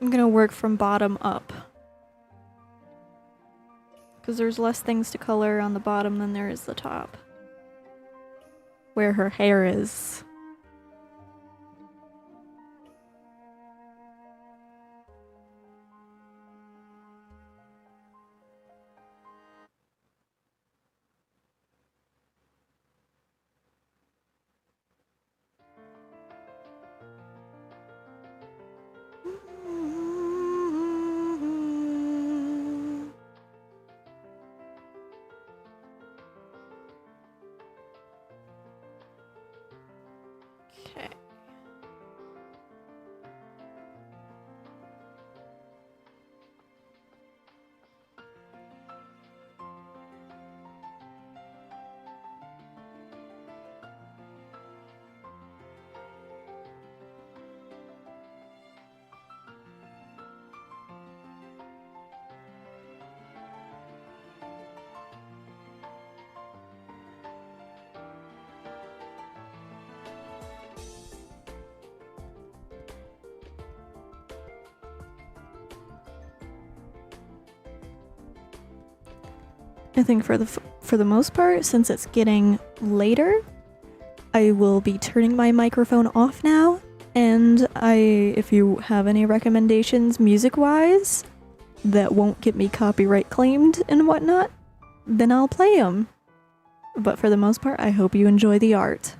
I'm gonna work from bottom up. Because there's less things to color on the bottom than there is the top. Where her hair is. Okay. I think for the most part, since it's getting later, I will be turning my microphone off now. And if you have any recommendations music-wise that won't get me copyright claimed and whatnot, then I'll play them. But for the most part, I hope you enjoy the art.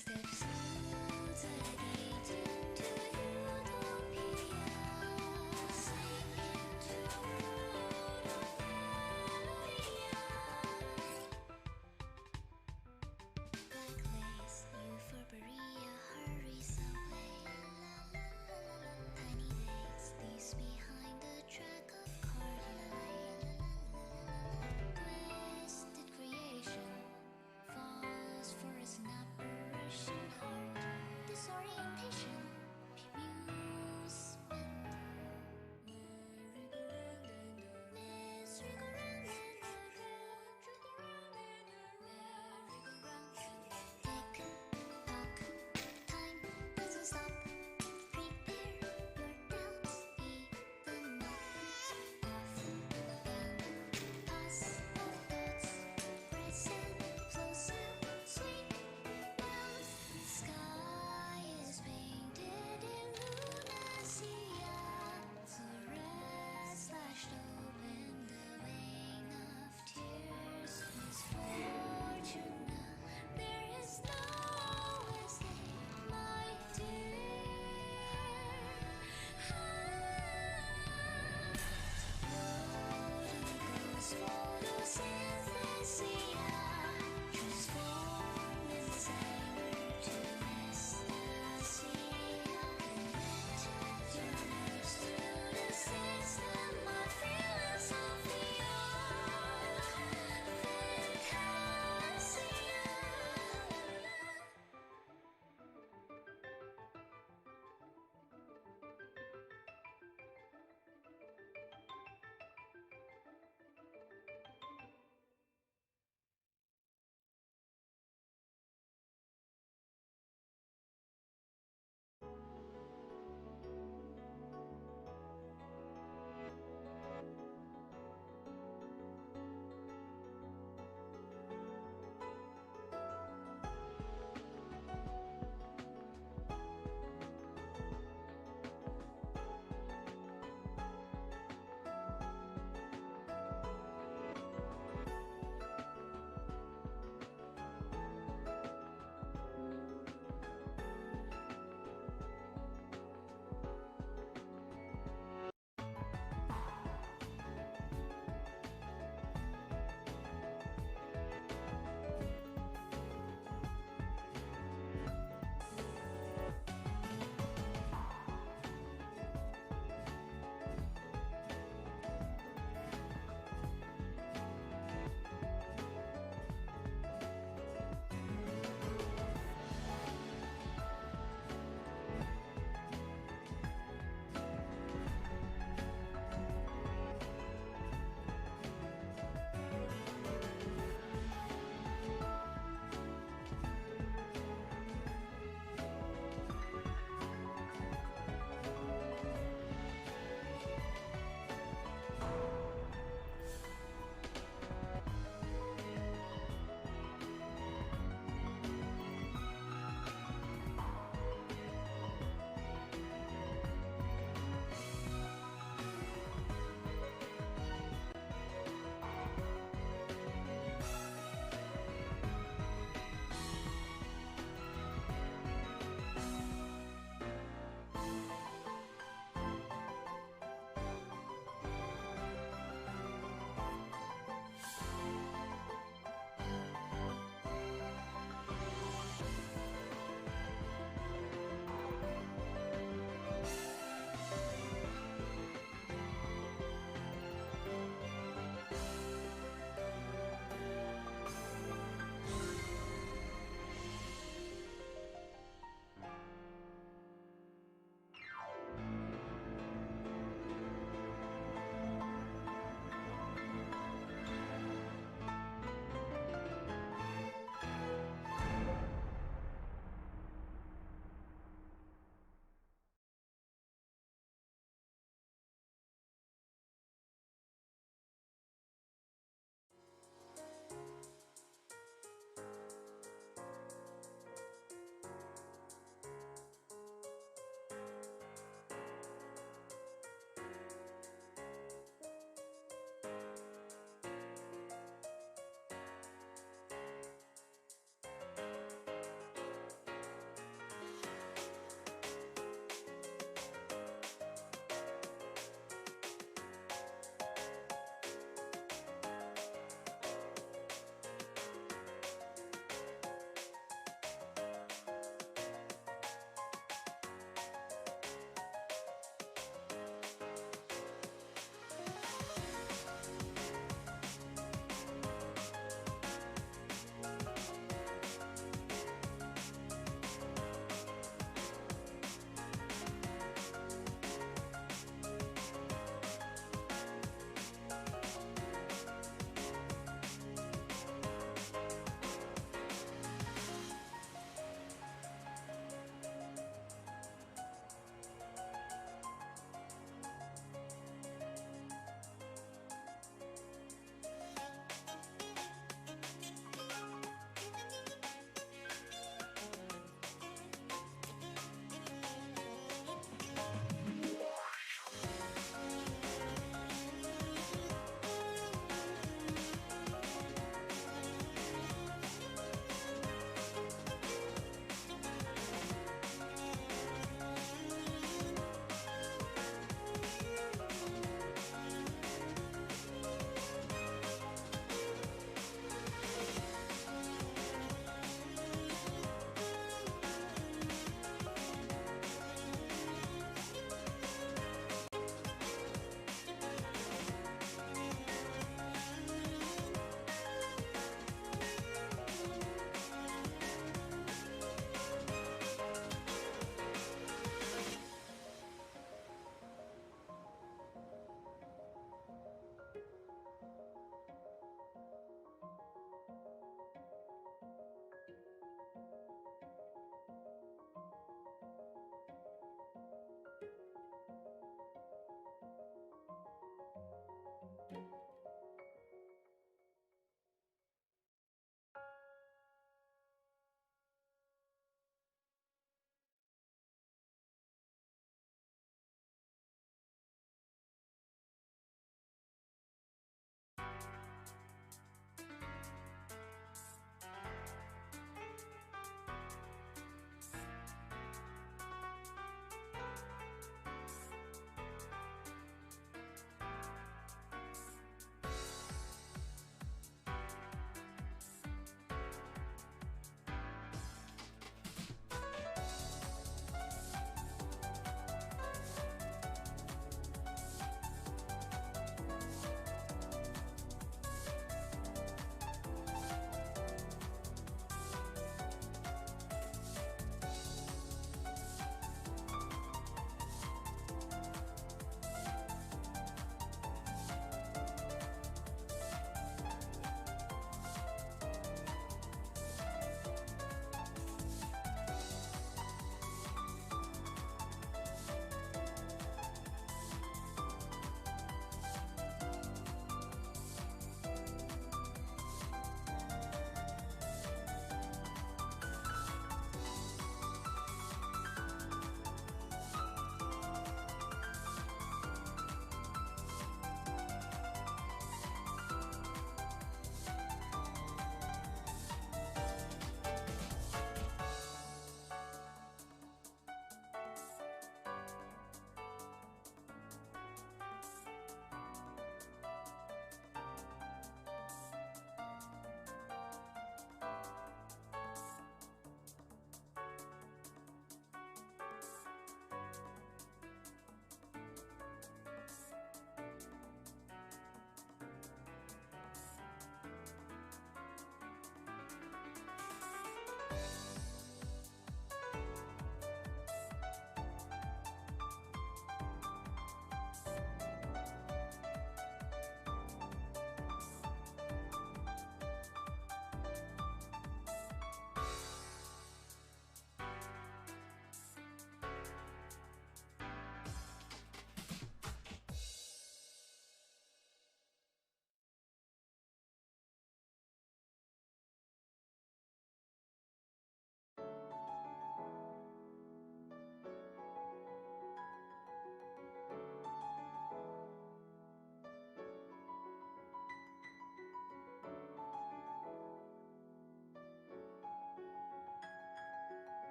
Step smooth again.